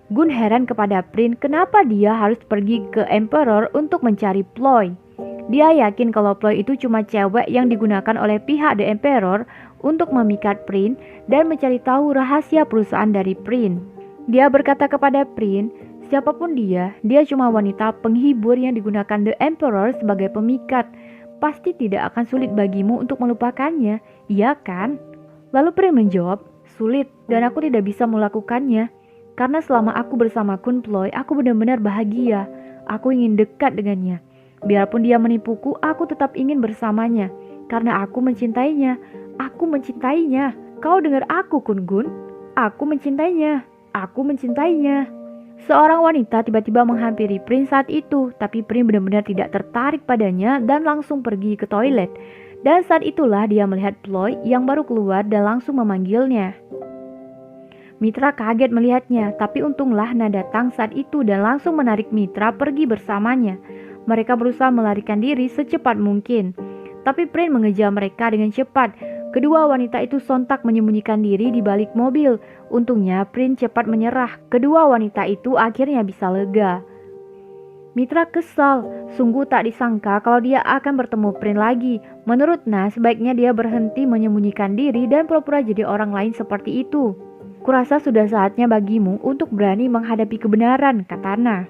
S1: Gun heran kepada Prin kenapa dia harus pergi ke Emperor untuk mencari Ploy. Dia yakin kalau Ploy itu cuma cewek yang digunakan oleh pihak The Emperor untuk memikat Prin dan mencari tahu rahasia perusahaan dari Prin. Dia berkata kepada Prin, siapapun dia cuma wanita penghibur yang digunakan The Emperor sebagai pemikat. Pasti tidak akan sulit bagimu untuk melupakannya, iya kan? Lalu Prin menjawab, sulit dan aku tidak bisa melakukannya. Karena selama aku bersama Kun Ploy, aku benar-benar bahagia. Aku ingin dekat dengannya. Biarpun dia menipuku, aku tetap ingin bersamanya. Karena aku mencintainya. Aku mencintainya. Kau dengar aku, Kun Gun? Aku mencintainya. Aku mencintainya. Seorang wanita tiba-tiba menghampiri Prin saat itu. Tapi Prin benar-benar tidak tertarik padanya dan langsung pergi ke toilet. Dan saat itulah dia melihat Ploy yang baru keluar dan langsung memanggilnya. Mitra kaget melihatnya, tapi untunglah Nah datang saat itu dan langsung menarik Mitra pergi bersamanya. Mereka berusaha melarikan diri secepat mungkin, tapi Prin mengejar mereka dengan cepat. Kedua wanita itu sontak menyembunyikan diri di balik mobil. Untungnya Prin cepat menyerah. Kedua wanita itu akhirnya bisa lega. Mitra kesal, sungguh tak disangka kalau dia akan bertemu Prin lagi. Menurut Nah, sebaiknya dia berhenti menyembunyikan diri dan pura-pura jadi orang lain seperti itu. Kurasa sudah saatnya bagimu untuk berani menghadapi kebenaran, kata Nah.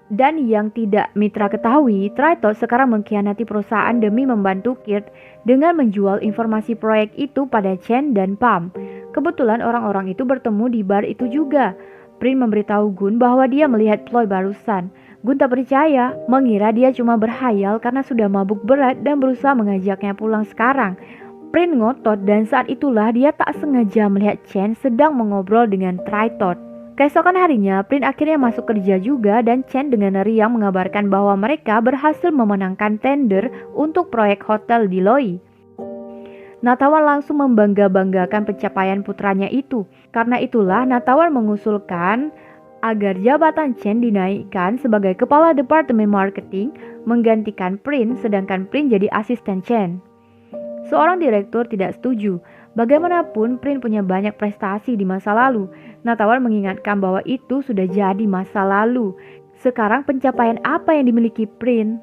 S1: Dan yang tidak Mitra ketahui, Triton sekarang mengkhianati perusahaan demi membantu Kirt dengan menjual informasi proyek itu pada Chen dan Pam. Kebetulan orang-orang itu bertemu di bar itu juga. Prin memberitahu Gun bahwa dia melihat Ploy barusan. Gun tak percaya, mengira dia cuma berhayal karena sudah mabuk berat dan berusaha mengajaknya pulang sekarang. Prin ngotot dan saat itulah dia tak sengaja melihat Chen sedang mengobrol dengan Triton. Keesokan harinya, Prin akhirnya masuk kerja juga dan Chen dengan riang mengabarkan bahwa mereka berhasil memenangkan tender untuk proyek hotel di Loi. Natawan langsung membangga-banggakan pencapaian putranya itu. Karena itulah Natawan mengusulkan agar jabatan Chen dinaikkan sebagai kepala departemen marketing menggantikan Prin, sedangkan Prin jadi asisten Chen. Seorang direktur tidak setuju. Bagaimanapun Prin punya banyak prestasi di masa lalu. Natawan mengingatkan bahwa itu sudah jadi masa lalu. Sekarang pencapaian apa yang dimiliki Prin?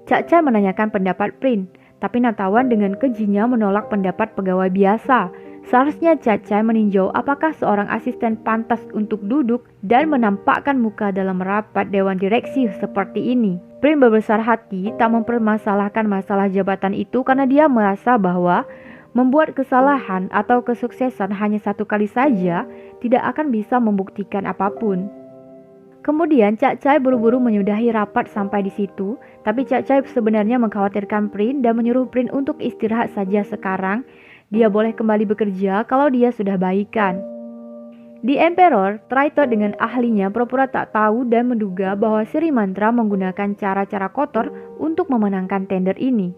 S1: Cak Chai menanyakan pendapat Prin, tapi Natawan dengan kejinya menolak pendapat pegawai biasa. Seharusnya Cak Chai meninjau apakah seorang asisten pantas untuk duduk dan menampakkan muka dalam rapat dewan direksi seperti ini. Prin berbesar hati tak mempermasalahkan masalah jabatan itu karena dia merasa bahwa membuat kesalahan atau kesuksesan hanya satu kali saja tidak akan bisa membuktikan apapun. Kemudian Cak Chai buru-buru menyudahi rapat sampai di situ, tapi Cak Chai sebenarnya mengkhawatirkan Prin dan menyuruh Prin untuk istirahat saja sekarang. Dia boleh kembali bekerja kalau dia sudah baikan. Di Emperor, Triton dengan ahlinya pura-pura tak tahu dan menduga bahwa Sri Mantra menggunakan cara-cara kotor untuk memenangkan tender ini.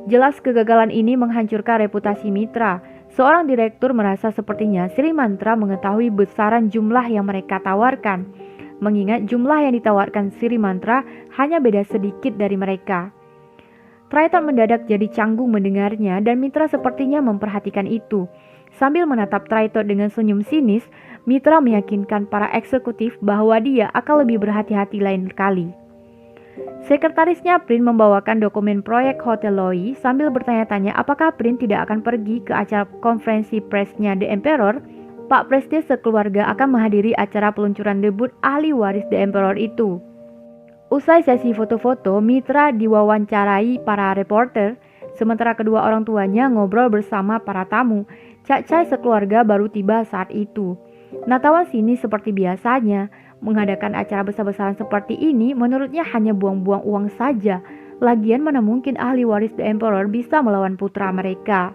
S1: Jelas kegagalan ini menghancurkan reputasi Mitra. Seorang direktur merasa sepertinya Sri Mantra mengetahui besaran jumlah yang mereka tawarkan. Mengingat jumlah yang ditawarkan Sri Mantra hanya beda sedikit dari mereka. Triton mendadak jadi canggung mendengarnya dan Mitra sepertinya memperhatikan itu. Sambil menatap Triton dengan senyum sinis, Mitra meyakinkan para eksekutif bahwa dia akan lebih berhati-hati lain kali. Sekretarisnya Prin membawakan dokumen proyek Hotel Loi sambil bertanya-tanya apakah Prin tidak akan pergi ke acara konferensi presnya The Emperor. Pak Presiden sekeluarga akan menghadiri acara peluncuran debut ahli waris The Emperor itu. Usai sesi foto-foto, Mitra diwawancarai para reporter, sementara kedua orang tuanya ngobrol bersama para tamu. Cak Chai sekeluarga baru tiba saat itu. Natawan sini seperti biasanya, mengadakan acara besar-besaran seperti ini menurutnya hanya buang-buang uang saja. Lagian mana mungkin ahli waris The Emperor bisa melawan putra mereka.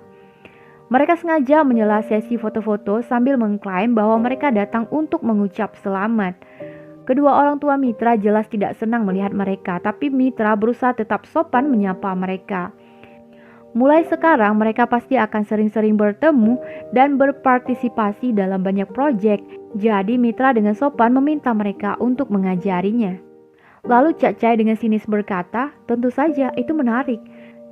S1: Mereka sengaja menyela sesi foto-foto sambil mengklaim bahwa mereka datang untuk mengucap selamat. Kedua orang tua Mitra jelas tidak senang melihat mereka, tapi Mitra berusaha tetap sopan menyapa mereka. Mulai sekarang mereka pasti akan sering-sering bertemu dan berpartisipasi dalam banyak proyek. Jadi Mitra dengan sopan meminta mereka untuk mengajarinya. Lalu Cak Chai dengan sinis berkata, tentu saja itu menarik.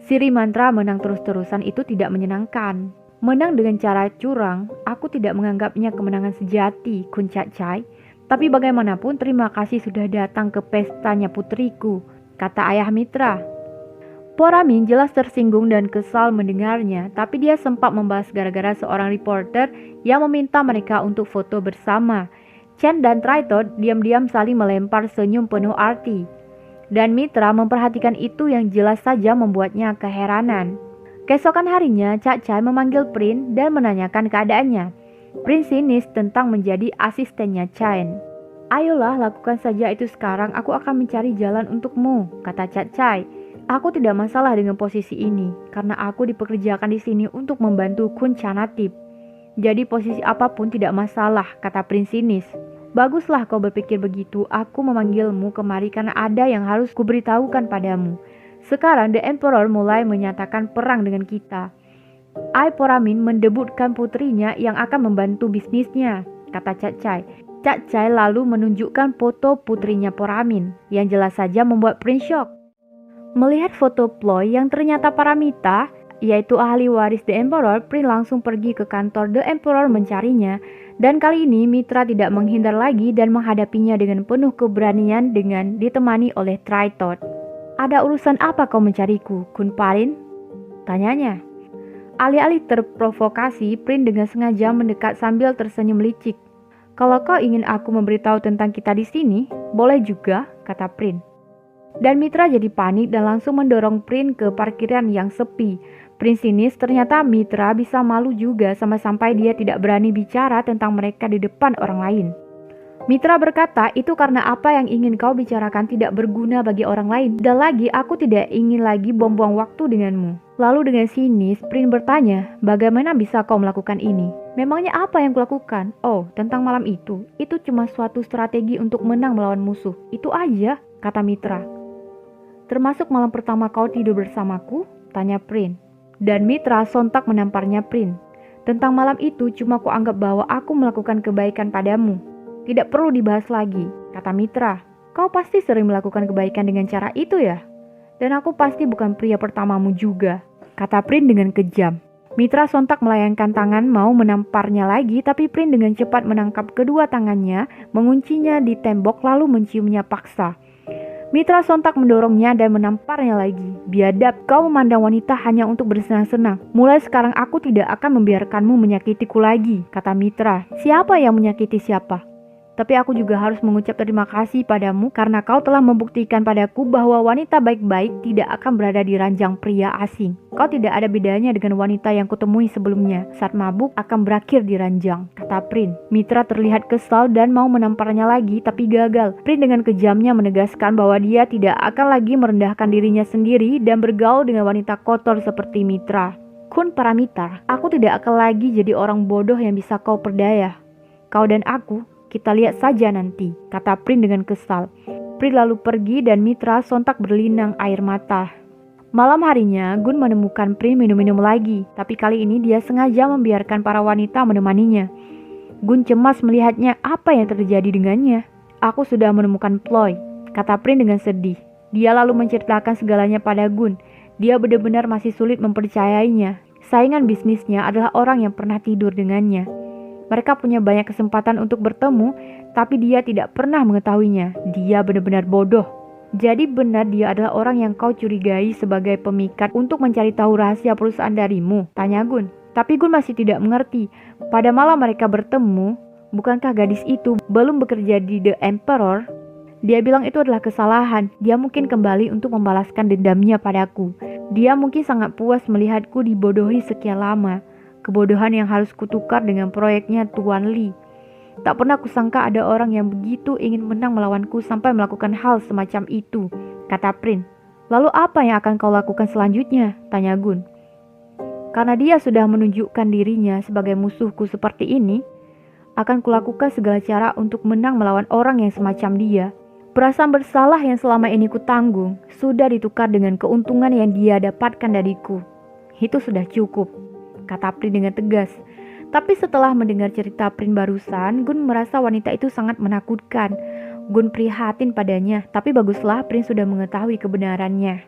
S1: Sri Mantra menang terus-terusan itu tidak menyenangkan. Menang dengan cara curang, aku tidak menganggapnya kemenangan sejati, Kun Cak Chai. Tapi bagaimanapun terima kasih sudah datang ke pestanya putriku, kata ayah Mitra. Poramin jelas tersinggung dan kesal mendengarnya, tapi dia sempat membahas gara-gara seorang reporter yang meminta mereka untuk foto bersama. Chen dan Triton diam-diam saling melempar senyum penuh arti. Dan Mitra memperhatikan itu yang jelas saja membuatnya keheranan. Keesokan harinya, Cak Chai memanggil Prin dan menanyakan keadaannya. Prin sinis tentang menjadi asistennya Chen. Ayolah lakukan saja itu sekarang, aku akan mencari jalan untukmu, kata Cak Chai. Aku tidak masalah dengan posisi ini, karena aku dipekerjakan di sini untuk membantu Kun Chanatip. Jadi posisi apapun tidak masalah, kata Prin sinis. Baguslah kau berpikir begitu, aku memanggilmu kemari karena ada yang harus kuberitahukan padamu. Sekarang The Emperor mulai menyatakan perang dengan kita. Ai Poramin mendebutkan putrinya yang akan membantu bisnisnya, kata Cak Chai. Cak Chai lalu menunjukkan foto putrinya Poramin, yang jelas saja membuat Prin shock. Melihat foto ploy yang ternyata Paramita, yaitu ahli waris The Emperor, Prin langsung pergi ke kantor The Emperor mencarinya. Dan kali ini Mitra tidak menghindar lagi dan menghadapinya dengan penuh keberanian dengan ditemani oleh Triton. Ada urusan apa kau mencariku, Kun Parin? Tanyanya. Alih-alih terprovokasi, Prin dengan sengaja mendekat sambil tersenyum licik. Kalau kau ingin aku memberitahu tentang kita di sini, boleh juga, kata Prin. Dan Mitra jadi panik dan langsung mendorong Prin ke parkiran yang sepi. Prin sinis ternyata Mitra bisa malu juga sampai dia tidak berani bicara tentang mereka di depan orang lain. Mitra berkata, itu karena apa yang ingin kau bicarakan tidak berguna bagi orang lain. Dan lagi, aku tidak ingin lagi buang-buang waktu denganmu. Lalu dengan sinis, Prin bertanya, bagaimana bisa kau melakukan ini? Memangnya apa yang kulakukan? Oh, tentang malam itu. Itu cuma suatu strategi untuk menang melawan musuh. Itu aja, kata Mitra. Termasuk malam pertama kau tidur bersamaku? Tanya Prin. Dan Mitra sontak menamparnya Prin. Tentang malam itu cuma kuanggap bahwa aku melakukan kebaikan padamu. Tidak perlu dibahas lagi, kata Mitra. Kau pasti sering melakukan kebaikan dengan cara itu ya? Dan aku pasti bukan pria pertamamu juga, kata Prin dengan kejam. Mitra sontak melayangkan tangan mau menamparnya lagi, tapi Prin dengan cepat menangkap kedua tangannya, menguncinya di tembok lalu menciumnya paksa. Mitra sontak mendorongnya dan menamparnya lagi. Biadab, kau memandang wanita hanya untuk bersenang-senang. Mulai sekarang aku tidak akan membiarkanmu menyakitiku lagi, kata Mitra. Siapa yang menyakiti siapa? Tapi aku juga harus mengucap terima kasih padamu karena kau telah membuktikan padaku bahwa wanita baik-baik tidak akan berada di ranjang pria asing. Kau tidak ada bedanya dengan wanita yang kutemui sebelumnya. Saat mabuk akan berakhir di ranjang, kata Prin. Mitra terlihat kesal dan mau menamparnya lagi tapi gagal. Prin dengan kejamnya menegaskan bahwa dia tidak akan lagi merendahkan dirinya sendiri dan bergaul dengan wanita kotor seperti Mitra. Kun Paramitar, aku tidak akan lagi jadi orang bodoh yang bisa kau perdaya. Kau dan aku, kita lihat saja nanti, kata Prin dengan kesal. Prin lalu pergi dan Mitra sontak berlinang air mata. Malam harinya, Gun menemukan Prin minum-minum lagi, tapi kali ini dia sengaja membiarkan para wanita menemaninya. Gun cemas melihatnya apa yang terjadi dengannya. Aku sudah menemukan Ploy, kata Prin dengan sedih. Dia lalu menceritakan segalanya pada Gun. Dia benar-benar masih sulit mempercayainya. Saingan bisnisnya adalah orang yang pernah tidur dengannya. Mereka punya banyak kesempatan untuk bertemu, tapi dia tidak pernah mengetahuinya. Dia benar-benar bodoh. Jadi benar dia adalah orang yang kau curigai sebagai pemikat untuk mencari tahu rahasia perusahaan darimu? Tanya Gun. Tapi Gun masih tidak mengerti. Pada malam mereka bertemu, bukankah gadis itu belum bekerja di The Emperor? Dia bilang itu adalah kesalahan. Dia mungkin kembali untuk membalaskan dendamnya padaku. Dia mungkin sangat puas melihatku dibodohi sekian lama. Kebodohan yang harus kutukar dengan proyeknya Tuan Lee. Tak pernah kusangka ada orang yang begitu ingin menang melawanku sampai melakukan hal semacam itu, kata Prin. Lalu apa yang akan kau lakukan selanjutnya? Tanya Gun. Karena dia sudah menunjukkan dirinya sebagai musuhku seperti ini, akan kulakukan segala cara untuk menang melawan orang yang semacam dia. Perasaan bersalah yang selama ini kutanggung sudah ditukar dengan keuntungan yang dia dapatkan dariku. Itu sudah cukup, kata Prin dengan tegas. Tapi setelah mendengar cerita Prin barusan, Gun merasa wanita itu sangat menakutkan. Gun prihatin padanya, tapi baguslah Prin sudah mengetahui kebenarannya.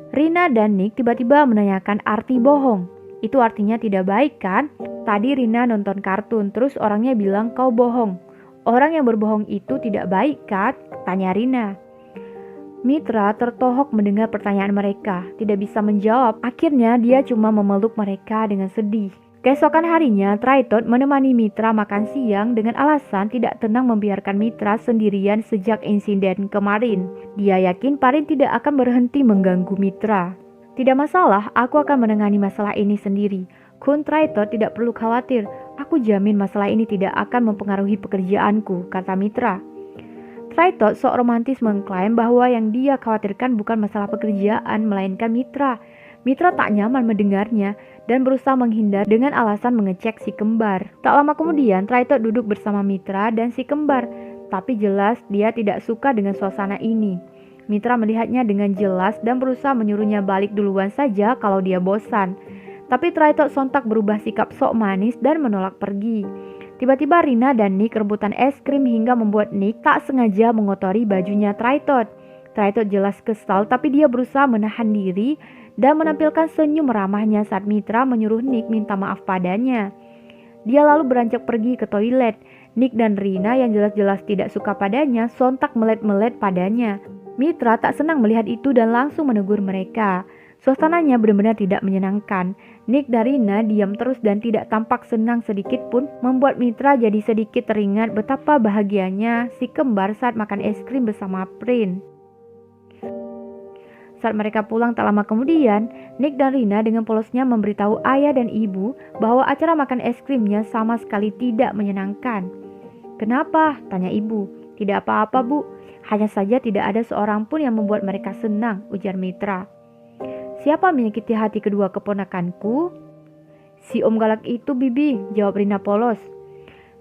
S1: Rina dan Nick tiba-tiba menanyakan arti bohong. Itu artinya tidak baik kan? Tadi Rina nonton kartun, terus orangnya bilang kau bohong. Orang yang berbohong itu tidak baik kan? Tanya Rina. Mitra tertohok mendengar pertanyaan mereka, tidak bisa menjawab. Akhirnya dia cuma memeluk mereka dengan sedih. Keesokan harinya, Triton menemani Mitra makan siang dengan alasan tidak tenang membiarkan Mitra sendirian sejak insiden kemarin. Dia yakin Parin tidak akan berhenti mengganggu Mitra. Tidak masalah, aku akan menangani masalah ini sendiri. Kun Triton tidak perlu khawatir, aku jamin masalah ini tidak akan mempengaruhi pekerjaanku, kata Mitra. Triton sok romantis mengklaim bahwa yang dia khawatirkan bukan masalah pekerjaan, melainkan Mitra. Mitra tak nyaman mendengarnya dan berusaha menghindar dengan alasan mengecek si kembar. Tak lama kemudian, Triton duduk bersama Mitra dan si kembar. Tapi jelas dia tidak suka dengan suasana ini. Mitra melihatnya dengan jelas dan berusaha menyuruhnya balik duluan saja kalau dia bosan. Tapi Triton sontak berubah sikap sok manis dan menolak pergi. Tiba-tiba Rina dan Nick rebutan es krim hingga membuat Nick tak sengaja mengotori bajunya Triton. Triton jelas kesal tapi dia berusaha menahan diri dan menampilkan senyum ramahnya saat Mitra menyuruh Nick minta maaf padanya. Dia lalu beranjak pergi ke toilet. Nick dan Rina yang jelas-jelas tidak suka padanya sontak melet-melet padanya. Mitra tak senang melihat itu dan langsung menegur mereka. Suasananya benar-benar tidak menyenangkan. Nick dan Rina diam terus dan tidak tampak senang sedikit pun, membuat Mitra jadi sedikit teringat betapa bahagianya si kembar saat makan es krim bersama Prin. Saat mereka pulang tak lama kemudian, Nick dan Rina dengan polosnya memberitahu ayah dan ibu bahwa acara makan es krimnya sama sekali tidak menyenangkan. "Kenapa?" tanya ibu. "Tidak apa-apa, Bu. Hanya saja tidak ada seorang pun yang membuat mereka senang," ujar Mitra. "Siapa menyakiti hati kedua keponakanku?" "Si Om galak itu, Bibi," jawab Rina polos.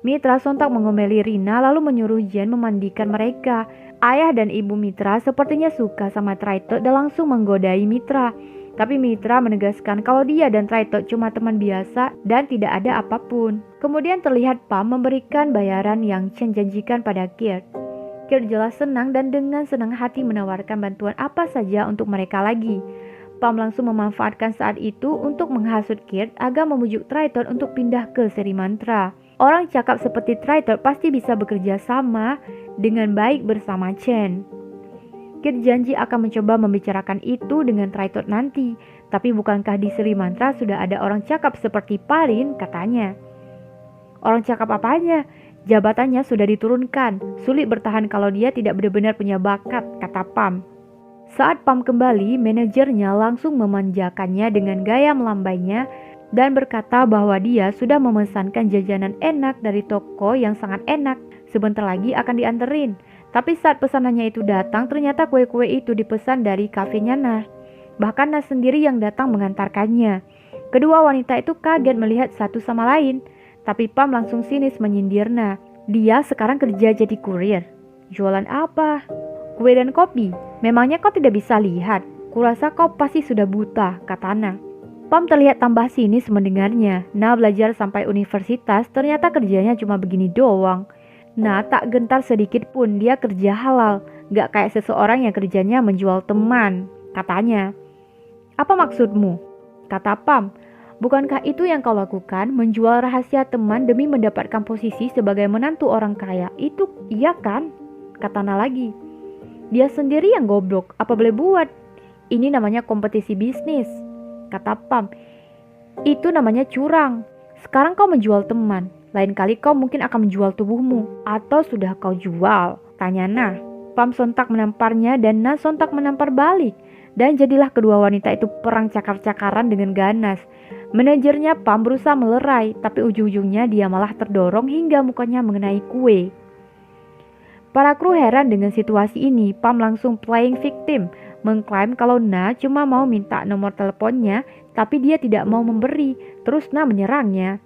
S1: Mitra sontak mengomeli Rina lalu menyuruh Jen memandikan mereka. Ayah dan ibu Mitra sepertinya suka sama Traitot dan langsung menggodai Mitra. Tapi Mitra menegaskan kalau dia dan Traitot cuma teman biasa dan tidak ada apapun. Kemudian terlihat Pam memberikan bayaran yang Chen janjikan pada Kirt. Kirt jelas senang dan dengan senang hati menawarkan bantuan apa saja untuk mereka lagi. Pam langsung memanfaatkan saat itu untuk menghasut Kirt agar memujuk Traitot untuk pindah ke seri mantra. Orang cakap seperti Traitot pasti bisa bekerja sama dengan baik bersama Chen. Kirt janji akan mencoba membicarakan itu dengan Traitot nanti. Tapi bukankah di seri mantra sudah ada orang cakap seperti Palin, katanya. Orang cakap apanya? Jabatannya sudah diturunkan. Sulit bertahan kalau dia tidak benar-benar punya bakat, kata Pam. Saat Pam kembali, manajernya langsung memanjakannya dengan gaya melambainya dan berkata bahwa dia sudah memesankan jajanan enak dari toko yang sangat enak. Sebentar lagi akan dianterin. Tapi saat pesanannya itu datang, ternyata kue-kue itu dipesan dari kafenya Nah. Bahkan Nah sendiri yang datang mengantarkannya. Kedua wanita itu kaget melihat satu sama lain. Tapi Pam langsung sinis menyindir Nah. Dia sekarang kerja jadi kurir. Jualan apa? Kue dan kopi. Memangnya kau tidak bisa lihat? Kurasa kau pasti sudah buta, kata Nah. Pam terlihat tambah sinis mendengarnya. Nah belajar sampai universitas, ternyata kerjanya cuma begini doang. Nah tak gentar sedikit pun, dia kerja halal. Gak kayak seseorang yang kerjanya menjual teman, katanya. Apa maksudmu? Kata Pam. Bukankah itu yang kau lakukan, menjual rahasia teman demi mendapatkan posisi sebagai menantu orang kaya? Itu iya kan? Kata Nah lagi. Dia sendiri yang goblok, apa boleh buat? Ini namanya kompetisi bisnis, kata Pam. Itu namanya curang. Sekarang kau menjual teman, lain kali kau mungkin akan menjual tubuhmu. Atau sudah kau jual? Tanya Nah. Pam sontak menamparnya dan Nah sontak menampar balik. Dan jadilah kedua wanita itu perang cakar-cakaran dengan ganas. Manajernya Pam berusaha melerai, tapi ujung-ujungnya dia malah terdorong hingga mukanya mengenai kue. Para kru heran dengan situasi ini. Pam langsung playing victim, mengklaim kalau Nah cuma mau minta nomor teleponnya, tapi dia tidak mau memberi. Terus Nah menyerangnya.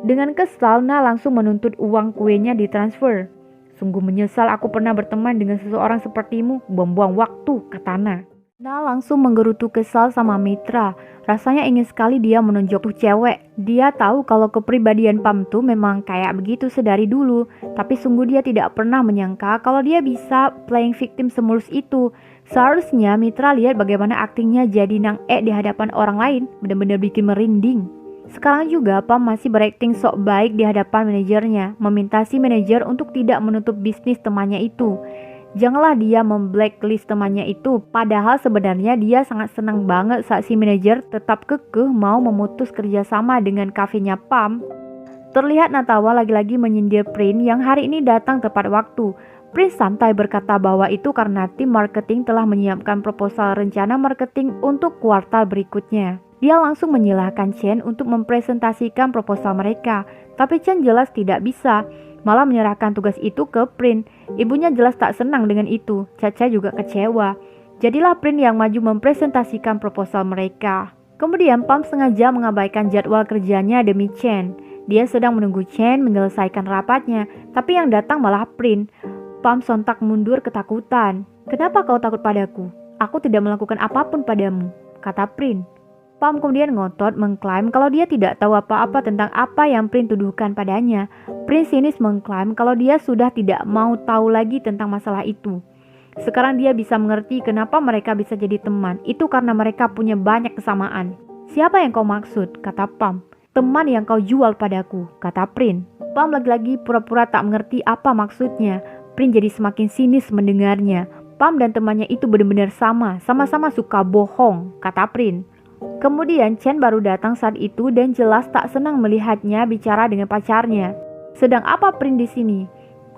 S1: Dengan kesal, Nah langsung menuntut uang kuenya ditransfer. Sungguh menyesal aku pernah berteman dengan seseorang sepertimu, buang-buang waktu, kata Nah. Nah langsung menggerutu kesal sama Mitra. Rasanya ingin sekali dia menonjok tuh cewek. Dia tahu kalau kepribadian Pam tuh memang kayak begitu sedari dulu. Tapi sungguh dia tidak pernah menyangka kalau dia bisa playing victim semulus itu. Seharusnya Mitra lihat bagaimana aktingnya jadi Nang di hadapan orang lain. Benar-benar bikin merinding. Sekarang juga Pam masih berakting sok baik di hadapan manajernya, meminta si manajer untuk tidak menutup bisnis temannya itu. Janganlah dia memblacklist temannya itu, padahal sebenarnya dia sangat senang banget saat si manajer tetap kekeh mau memutus kerjasama dengan kafenya Pam. Terlihat Natawa lagi-lagi menyindir Prin yang hari ini datang tepat waktu. Prin santai berkata bahwa itu karena tim marketing telah menyiapkan proposal rencana marketing untuk kuartal berikutnya. Dia langsung menyilahkan Chen untuk mempresentasikan proposal mereka, tapi Chen jelas tidak bisa, malah menyerahkan tugas itu ke Prin. Ibunya jelas tak senang dengan itu, Caca juga kecewa. Jadilah Prin yang maju mempresentasikan proposal mereka. Kemudian Pam sengaja mengabaikan jadwal kerjanya demi Chen. Dia sedang menunggu Chen menyelesaikan rapatnya, tapi yang datang malah Prin. Pam sontak mundur ketakutan. Kenapa kau takut padaku? Aku tidak melakukan apapun padamu, kata Prin. Pam kemudian ngotot mengklaim kalau dia tidak tahu apa-apa tentang apa yang Prin tuduhkan padanya. Prin sinis mengklaim kalau dia sudah tidak mau tahu lagi tentang masalah itu. Sekarang dia bisa mengerti kenapa mereka bisa jadi teman. Itu karena mereka punya banyak kesamaan. Siapa yang kau maksud? Kata Pam. Teman yang kau jual padaku, kata Prin. Pam lagi-lagi pura-pura tak mengerti apa maksudnya. Prin jadi semakin sinis mendengarnya. Pam dan temannya itu benar-benar sama-sama suka bohong, kata Prin. Kemudian Chen baru datang saat itu dan jelas tak senang melihatnya bicara dengan pacarnya. Sedang apa Prin di sini?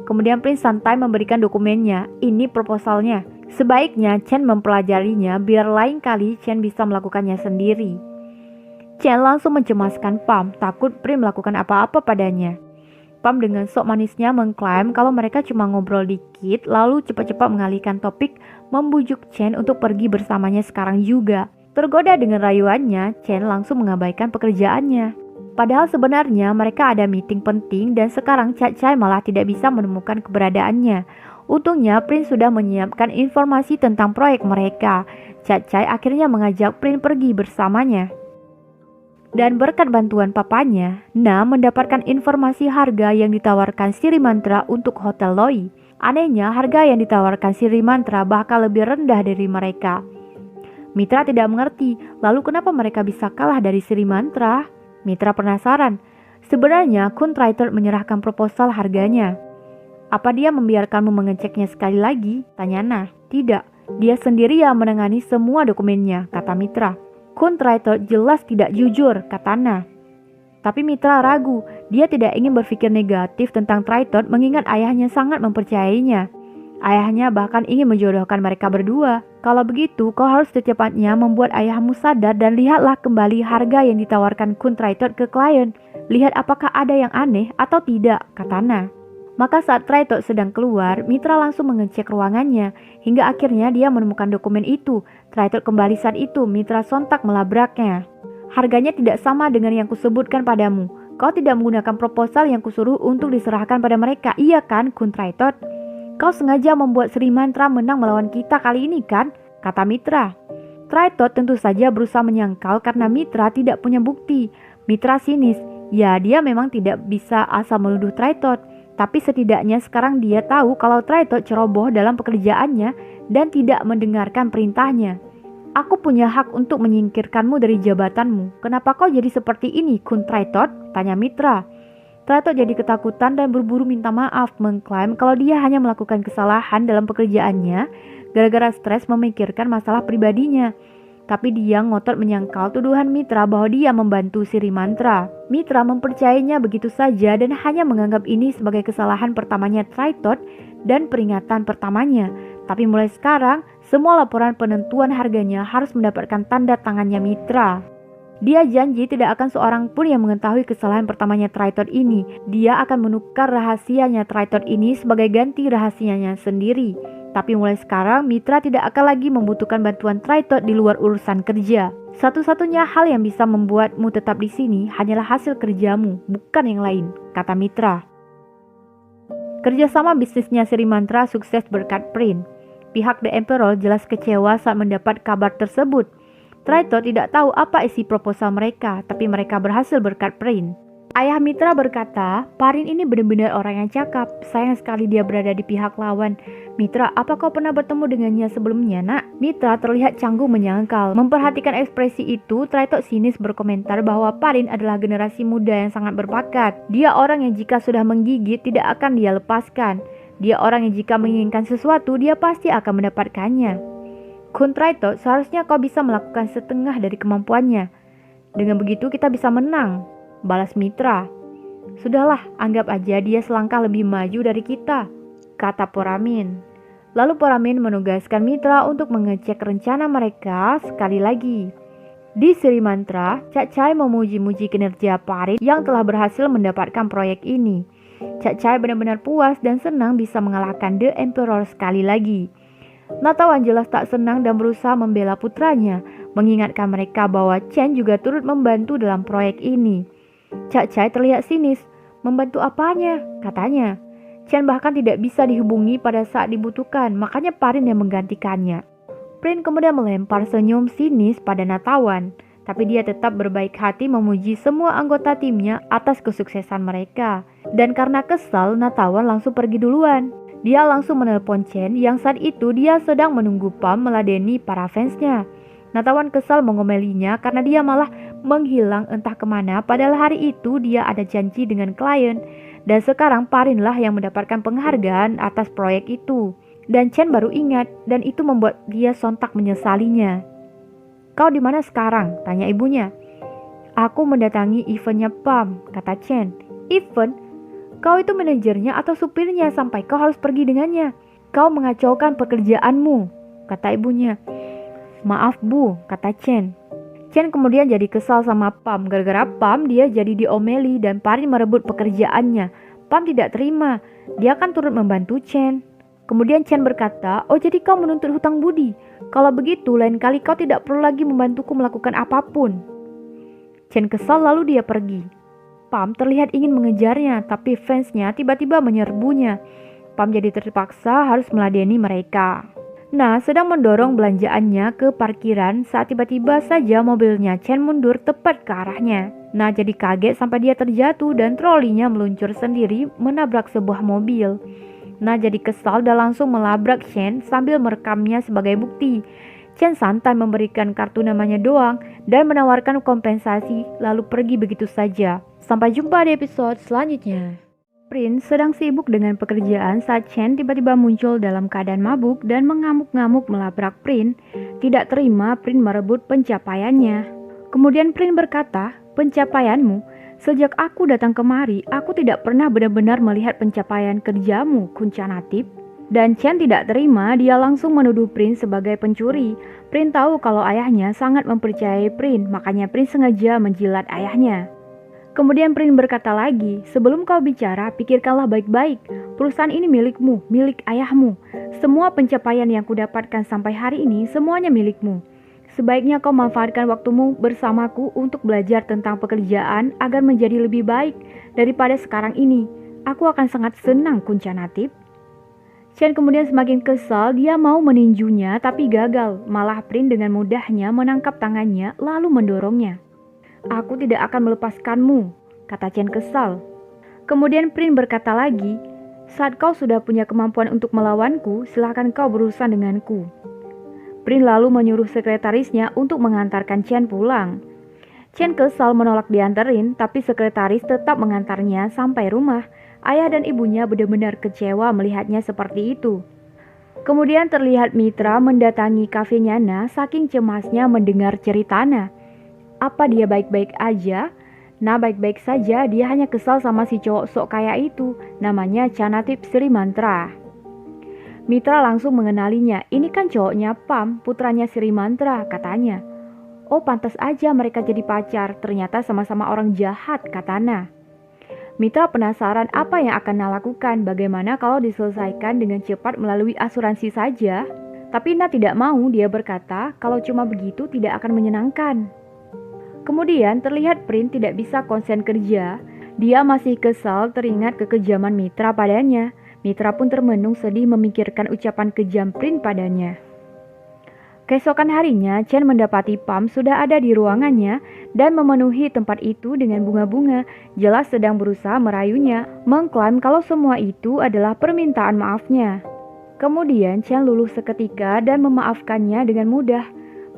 S1: Kemudian Prin santai memberikan dokumennya. Ini proposalnya. Sebaiknya Chen mempelajarinya biar lain kali Chen bisa melakukannya sendiri. Chen langsung mencemaskan Pam, takut Prin melakukan apa-apa padanya. Pam dengan sok manisnya mengklaim kalau mereka cuma ngobrol dikit, lalu cepat-cepat mengalihkan topik, membujuk Chen untuk pergi bersamanya sekarang juga. Tergoda dengan rayuannya, Chen langsung mengabaikan pekerjaannya. Padahal sebenarnya mereka ada meeting penting dan sekarang Cha-Chai malah tidak bisa menemukan keberadaannya. Untungnya Prince sudah menyiapkan informasi tentang proyek mereka. Cha-Chai akhirnya mengajak Prince pergi bersamanya. Dan berkat bantuan papanya, Na mendapatkan informasi harga yang ditawarkan Sri Mantra untuk Hotel Loi. Anehnya, harga yang ditawarkan Sri Mantra bahkan lebih rendah dari mereka. Mitra tidak mengerti, lalu kenapa mereka bisa kalah dari Sri Mantra? Mitra penasaran. Sebenarnya, Kun Traitor menyerahkan proposal harganya. Apa dia membiarkanmu mengeceknya sekali lagi? Tanya Na. Tidak, dia sendiri yang menangani semua dokumennya, kata Mitra. Kun Traitor jelas tidak jujur, kata Na. Tapi Mitra ragu, dia tidak ingin berpikir negatif tentang Traitor mengingat ayahnya sangat mempercayainya. Ayahnya bahkan ingin menjodohkan mereka berdua. Kalau begitu, kau harus secepatnya membuat ayahmu sadar dan lihatlah kembali harga yang ditawarkan Kun Traitor ke klien. Lihat apakah ada yang aneh atau tidak, kata Na. Maka saat Traitor sedang keluar, Mitra langsung mengecek ruangannya. Hingga akhirnya dia menemukan dokumen itu. Traitor kembali saat itu, Mitra sontak melabraknya. Harganya tidak sama dengan yang kusebutkan padamu. Kau tidak menggunakan proposal yang kusuruh untuk diserahkan pada mereka, iya kan, Kun Traitor? Kau sengaja membuat Sri Mantra menang melawan kita kali ini kan? Kata Mitra. Traitor tentu saja berusaha menyangkal karena Mitra tidak punya bukti. Mitra sinis. Ya, dia memang tidak bisa asal menuduh Traitor. Tapi setidaknya sekarang dia tahu kalau Traitor ceroboh dalam pekerjaannya dan tidak mendengarkan perintahnya. Aku punya hak untuk menyingkirkanmu dari jabatanmu. Kenapa kau jadi seperti ini, Kun Traitor? Tanya Mitra. Traitor jadi ketakutan dan berburu minta maaf, mengklaim kalau dia hanya melakukan kesalahan dalam pekerjaannya gara-gara stres memikirkan masalah pribadinya. Tapi dia ngotot menyangkal tuduhan Mitra bahwa dia membantu Sri Mantra. Mitra mempercayainya begitu saja dan hanya menganggap ini sebagai kesalahan pertamanya Traitor dan peringatan pertamanya. Tapi mulai sekarang, semua laporan penentuan harganya harus mendapatkan tanda tangannya Mitra. Dia janji tidak akan seorang pun yang mengetahui kesalahan pertamanya Traitor ini. Dia akan menukar rahasianya Traitor ini sebagai ganti rahasianya sendiri. Tapi mulai sekarang Mitra tidak akan lagi membutuhkan bantuan Traitor di luar urusan kerja. Satu-satunya hal yang bisa membuatmu tetap di sini hanyalah hasil kerjamu, bukan yang lain, kata Mitra. Kerjasama bisnisnya Sri Mantra sukses berkat Prince. Pihak The Emperor jelas kecewa saat mendapat kabar tersebut. Traitor tidak tahu apa isi proposal mereka, tapi mereka berhasil berkat Prince. Ayah Mitra berkata, Parin ini benar-benar orang yang cakap. Sayang sekali dia berada di pihak lawan. Mitra, apa kau pernah bertemu dengannya sebelumnya, nak? Mitra terlihat canggung menyangkal. Memperhatikan ekspresi itu, Traitor sinis berkomentar bahwa Parin adalah generasi muda yang sangat berbakat. Dia orang yang jika sudah menggigit tidak akan dia lepaskan. Dia orang yang jika menginginkan sesuatu, dia pasti akan mendapatkannya. Kun Traitor, seharusnya kau bisa melakukan setengah dari kemampuannya. Dengan begitu kita bisa menang, balas Mitra. Sudahlah, anggap aja dia selangkah lebih maju dari kita, kata Poramin. Lalu Poramin menugaskan Mitra untuk mengecek rencana mereka sekali lagi. Di Sri Mantra, Cha-Chai memuji-muji kinerja Parin yang telah berhasil mendapatkan proyek ini. Cha-Chai benar-benar puas dan senang bisa mengalahkan The Emperor sekali lagi. Natawan jelas tak senang dan berusaha membela putranya, mengingatkan mereka bahwa Chen juga turut membantu dalam proyek ini. Cha-Chai terlihat sinis. Membantu apanya? Katanya. Chen bahkan tidak bisa dihubungi pada saat dibutuhkan, makanya Parin yang menggantikannya. Prince kemudian melempar senyum sinis pada Natawan, tapi dia tetap berbaik hati memuji semua anggota timnya atas kesuksesan mereka. Dan karena kesal, Natawan langsung pergi duluan. Dia langsung menelpon Chen yang saat itu dia sedang menunggu Pam meladeni para fansnya. Natawan kesal mengomelinya karena dia malah menghilang entah kemana, padahal hari itu dia ada janji dengan klien. Dan sekarang Parin lah yang mendapatkan penghargaan atas proyek itu. Dan Chen baru ingat, dan itu membuat dia sontak menyesalinya. Kau di mana sekarang? Tanya ibunya. Aku mendatangi eventnya Pam, kata Chen. Event? Kau itu manajernya atau supirnya sampai kau harus pergi dengannya? Kau mengacaukan pekerjaanmu, kata ibunya. Maaf bu, kata Chen. Chen kemudian jadi kesal sama Pam. Gara-gara Pam dia jadi diomeli dan Parin merebut pekerjaannya. Pam tidak terima, dia kan turut membantu Chen. Kemudian Chen berkata, oh jadi kau menuntut hutang budi. Kalau begitu lain kali kau tidak perlu lagi membantuku melakukan apapun. Chen kesal lalu dia pergi. Pam terlihat ingin mengejarnya, tapi fansnya tiba-tiba menyerbunya. Pam jadi terpaksa harus meladeni mereka. Nah, sedang mendorong belanjaannya ke parkiran saat tiba-tiba saja mobilnya Chen mundur tepat ke arahnya. Nah, jadi kaget sampai dia terjatuh dan trolinya meluncur sendiri menabrak sebuah mobil. Nah, jadi kesal dan langsung melabrak Chen sambil merekamnya sebagai bukti. Chen santai memberikan kartu namanya doang dan menawarkan kompensasi lalu pergi begitu saja. Sampai jumpa di episode selanjutnya. Prince sedang sibuk dengan pekerjaan saat Chen tiba-tiba muncul dalam keadaan mabuk dan mengamuk-ngamuk melabrak Prince. Tidak terima Prince merebut pencapaiannya. Kemudian Prince berkata, pencapaianmu? Sejak aku datang kemari, aku tidak pernah benar-benar melihat pencapaian kerjamu, Kuncanatip. Dan Chen tidak terima, dia langsung menuduh Prince sebagai pencuri. Prince tahu kalau ayahnya sangat mempercayai Prince, makanya Prince sengaja menjilat ayahnya. Kemudian Prince berkata lagi, sebelum kau bicara, pikirkanlah baik-baik. Perusahaan ini milikmu, milik ayahmu. Semua pencapaian yang kudapatkan sampai hari ini, semuanya milikmu. Sebaiknya kau manfaatkan waktumu bersamaku untuk belajar tentang pekerjaan agar menjadi lebih baik daripada sekarang ini. Aku akan sangat senang, Kuncanatip. Chen kemudian semakin kesal, dia mau meninjunya tapi gagal. Malah Prince dengan mudahnya menangkap tangannya lalu mendorongnya. Aku tidak akan melepaskanmu, kata Chen kesal. Kemudian Prince berkata lagi, saat kau sudah punya kemampuan untuk melawanku, silahkan kau berurusan denganku. Prince lalu menyuruh sekretarisnya untuk mengantarkan Chen pulang. Chen kesal menolak dianterin, tapi sekretaris tetap mengantarnya sampai rumah. Ayah dan ibunya benar-benar kecewa melihatnya seperti itu. Kemudian terlihat Mitra mendatangi kafenya Na saking cemasnya mendengar cerita Na. Apa dia baik-baik aja? Nah, baik-baik saja, dia hanya kesal sama si cowok sok kaya itu, namanya Canatip Sri Mantra. Mitra langsung mengenalinya, ini kan cowoknya Pam, putranya Sri Mantra, katanya. Oh, pantas aja mereka jadi pacar, ternyata sama-sama orang jahat, kata Na. Mitra penasaran apa yang akan Na lakukan, bagaimana kalau diselesaikan dengan cepat melalui asuransi saja. Tapi Na tidak mau, dia berkata kalau cuma begitu tidak akan menyenangkan. Kemudian terlihat Prince tidak bisa konsen kerja. Dia masih kesal teringat kekejaman Mitra padanya. Mitra pun termenung sedih memikirkan ucapan kejam Prince padanya. Keesokan harinya, Chen mendapati Pam sudah ada di ruangannya dan memenuhi tempat itu dengan bunga-bunga. Jelas sedang berusaha merayunya, mengklaim kalau semua itu adalah permintaan maafnya. Kemudian Chen luluh seketika dan memaafkannya dengan mudah.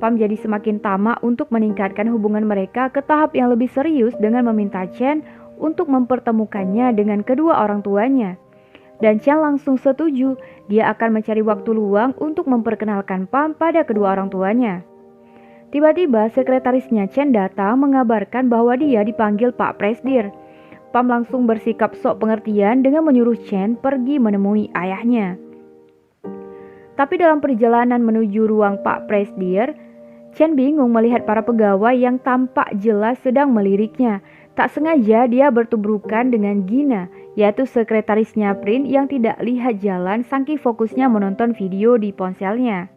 S1: Pam jadi semakin tamak untuk meningkatkan hubungan mereka ke tahap yang lebih serius dengan meminta Chen untuk mempertemukannya dengan kedua orang tuanya. Dan Chen langsung setuju, dia akan mencari waktu luang untuk memperkenalkan Pam pada kedua orang tuanya. Tiba-tiba sekretarisnya Chen datang mengabarkan bahwa dia dipanggil Pak Presdir. Pam langsung bersikap sok pengertian dengan menyuruh Chen pergi menemui ayahnya. Tapi dalam perjalanan menuju ruang Pak Presdir, Chen bingung melihat para pegawai yang tampak jelas sedang meliriknya. Tak sengaja dia bertubrukan dengan Gina, yaitu sekretarisnya Prince yang tidak lihat jalan saking fokusnya menonton video di ponselnya.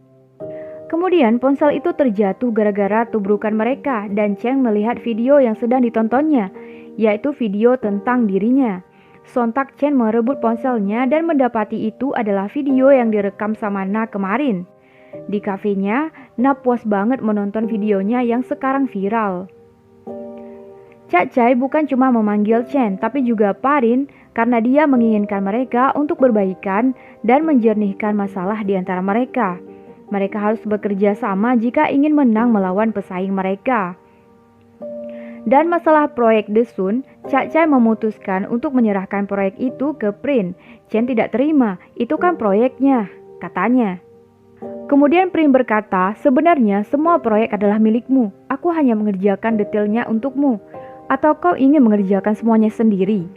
S1: Kemudian ponsel itu terjatuh gara-gara tubrukan mereka dan Chen melihat video yang sedang ditontonnya, yaitu video tentang dirinya. Sontak Chen merebut ponselnya dan mendapati itu adalah video yang direkam sama Na kemarin. Di kafenya, Na puas banget menonton videonya yang sekarang viral. Cak Chai bukan cuma memanggil Chen, tapi juga Parin karena dia menginginkan mereka untuk berbaikan dan menjernihkan masalah di antara mereka. Mereka harus bekerja sama jika ingin menang melawan pesaing mereka. Dan masalah proyek The Sun, Cak Chai memutuskan untuk menyerahkan proyek itu ke Prince. Chen tidak terima, itu kan proyeknya, katanya. Kemudian Prince berkata, sebenarnya semua proyek adalah milikmu. Aku hanya mengerjakan detailnya untukmu. Atau kau ingin mengerjakan semuanya sendiri?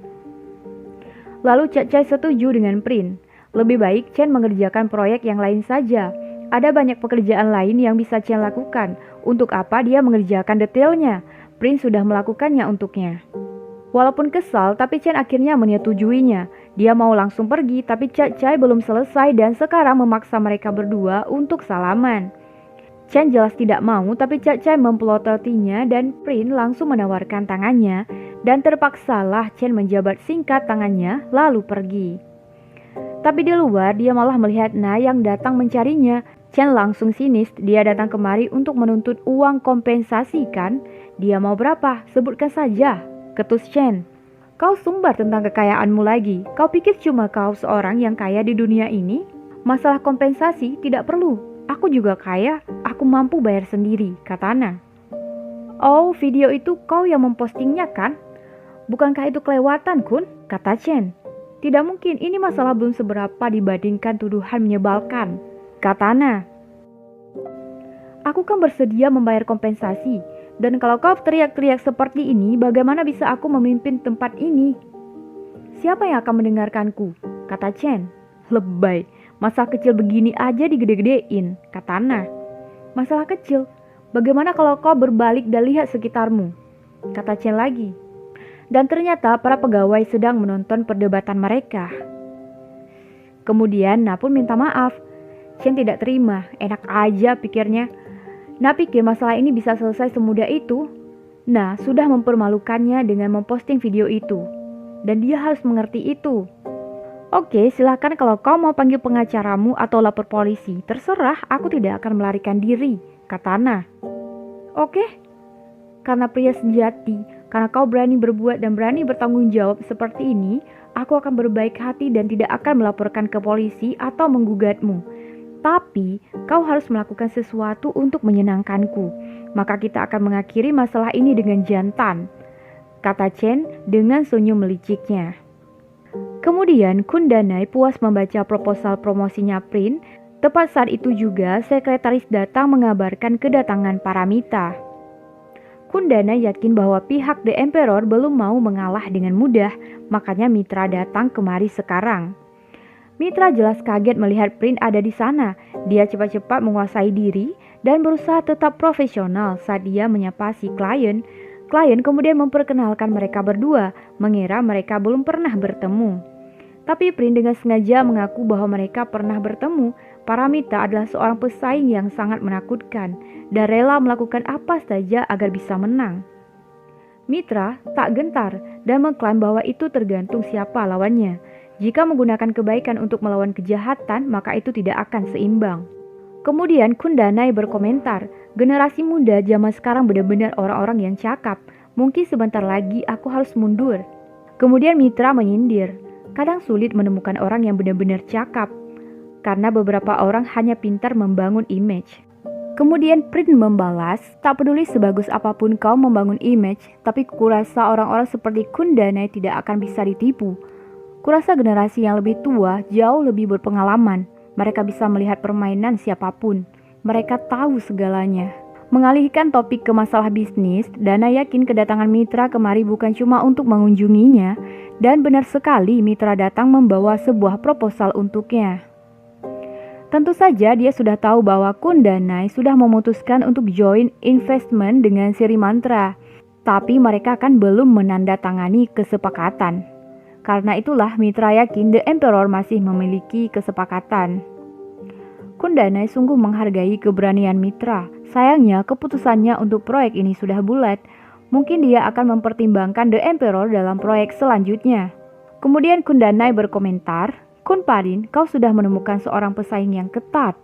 S1: Lalu Cak Chai setuju dengan Prince. Lebih baik Chen mengerjakan proyek yang lain saja. Ada banyak pekerjaan lain yang bisa Chen lakukan. Untuk apa dia mengerjakan detailnya? Prince sudah melakukannya untuknya. Walaupun kesal, tapi Chen akhirnya menyetujuinya. Dia mau langsung pergi, tapi Chai belum selesai dan sekarang memaksa mereka berdua untuk salaman. Chen jelas tidak mau, tapi Chai mempelototinya dan Prin langsung menawarkan tangannya. Dan terpaksalah Chen menjabat singkat tangannya, lalu pergi. Tapi di luar, dia malah melihat Na yang datang mencarinya. Chen langsung sinis, dia datang kemari untuk menuntut uang kompensasi kan? Dia mau berapa? Sebutkan saja, ketus Chen. Kau sumbar tentang kekayaanmu lagi. Kau pikir cuma kau seorang yang kaya di dunia ini? Masalah kompensasi tidak perlu. Aku juga kaya, aku mampu bayar sendiri, kata Na. Oh, video itu kau yang mempostingnya kan? Bukankah itu kelewatan, Kun? Kata Chen. Tidak mungkin, ini masalah belum seberapa dibandingkan tuduhan menyebalkan, kata Na. Aku kan bersedia membayar kompensasi. Dan kalau kau teriak-teriak seperti ini, bagaimana bisa aku memimpin tempat ini? Siapa yang akan mendengarkanku? Kata Chen. Lebay, masalah kecil begini aja digede-gedein, kata Na. Masalah kecil? Bagaimana kalau kau berbalik dan lihat sekitarmu? Kata Chen lagi. Dan ternyata para pegawai sedang menonton perdebatan mereka. Kemudian Na pun minta maaf. Chen tidak terima, enak aja pikirnya. Na pikir masalah ini bisa selesai semudah itu. Na sudah mempermalukannya dengan memposting video itu. Dan dia harus mengerti itu. Oke, silahkan kalau kau mau panggil pengacaramu atau lapor polisi. Terserah, aku tidak akan melarikan diri, kata Na. Oke, karena pria sejati, karena kau berani berbuat dan berani bertanggung jawab seperti ini, aku akan berbaik hati dan tidak akan melaporkan ke polisi atau menggugatmu. Tapi, kau harus melakukan sesuatu untuk menyenangkanku. Maka kita akan mengakhiri masalah ini dengan jantan, kata Chen dengan senyum meliciknya. Kemudian, Kun Danai puas membaca proposal promosinya Prin. Tepat saat itu juga, sekretaris datang mengabarkan kedatangan Paramita. Kun Danai yakin bahwa pihak The Emperor belum mau mengalah dengan mudah, makanya Mitra datang kemari sekarang. Mitra jelas kaget melihat Prin ada di sana. Dia cepat-cepat menguasai diri dan berusaha tetap profesional saat dia menyapa si klien. Klien kemudian memperkenalkan mereka berdua, mengira mereka belum pernah bertemu. Tapi Prin dengan sengaja mengaku bahwa mereka pernah bertemu. Paramita adalah seorang pesaing yang sangat menakutkan dan rela melakukan apa saja agar bisa menang. Mitra tak gentar dan mengklaim bahwa itu tergantung siapa lawannya. Jika menggunakan kebaikan untuk melawan kejahatan, maka itu tidak akan seimbang. Kemudian Kun Danai berkomentar, generasi muda zaman sekarang benar-benar orang-orang yang cakap. Mungkin sebentar lagi aku harus mundur. Kemudian Mitra menyindir, kadang sulit menemukan orang yang benar-benar cakap, karena beberapa orang hanya pintar membangun image. Kemudian Prin membalas, tak peduli sebagus apapun kau membangun image, tapi kurasa orang-orang seperti Kun Danai tidak akan bisa ditipu. Kurasa generasi yang lebih tua jauh lebih berpengalaman. Mereka bisa melihat permainan siapapun. Mereka tahu segalanya. Mengalihkan topik ke masalah bisnis, Dana yakin kedatangan Mitra kemari bukan cuma untuk mengunjunginya. Dan benar sekali Mitra datang membawa sebuah proposal untuknya. Tentu saja dia sudah tahu bahwa Kun Danai sudah memutuskan untuk join investment dengan Sri Mantra. Tapi mereka kan belum menandatangani kesepakatan. Karena itulah Mitra yakin The Emperor masih memiliki kesepakatan. Kun Danai sungguh menghargai keberanian Mitra. Sayangnya keputusannya untuk proyek ini sudah bulat. Mungkin dia akan mempertimbangkan The Emperor dalam proyek selanjutnya. Kemudian Kun Danai berkomentar, Kun Parin, kau sudah menemukan seorang pesaing yang ketat.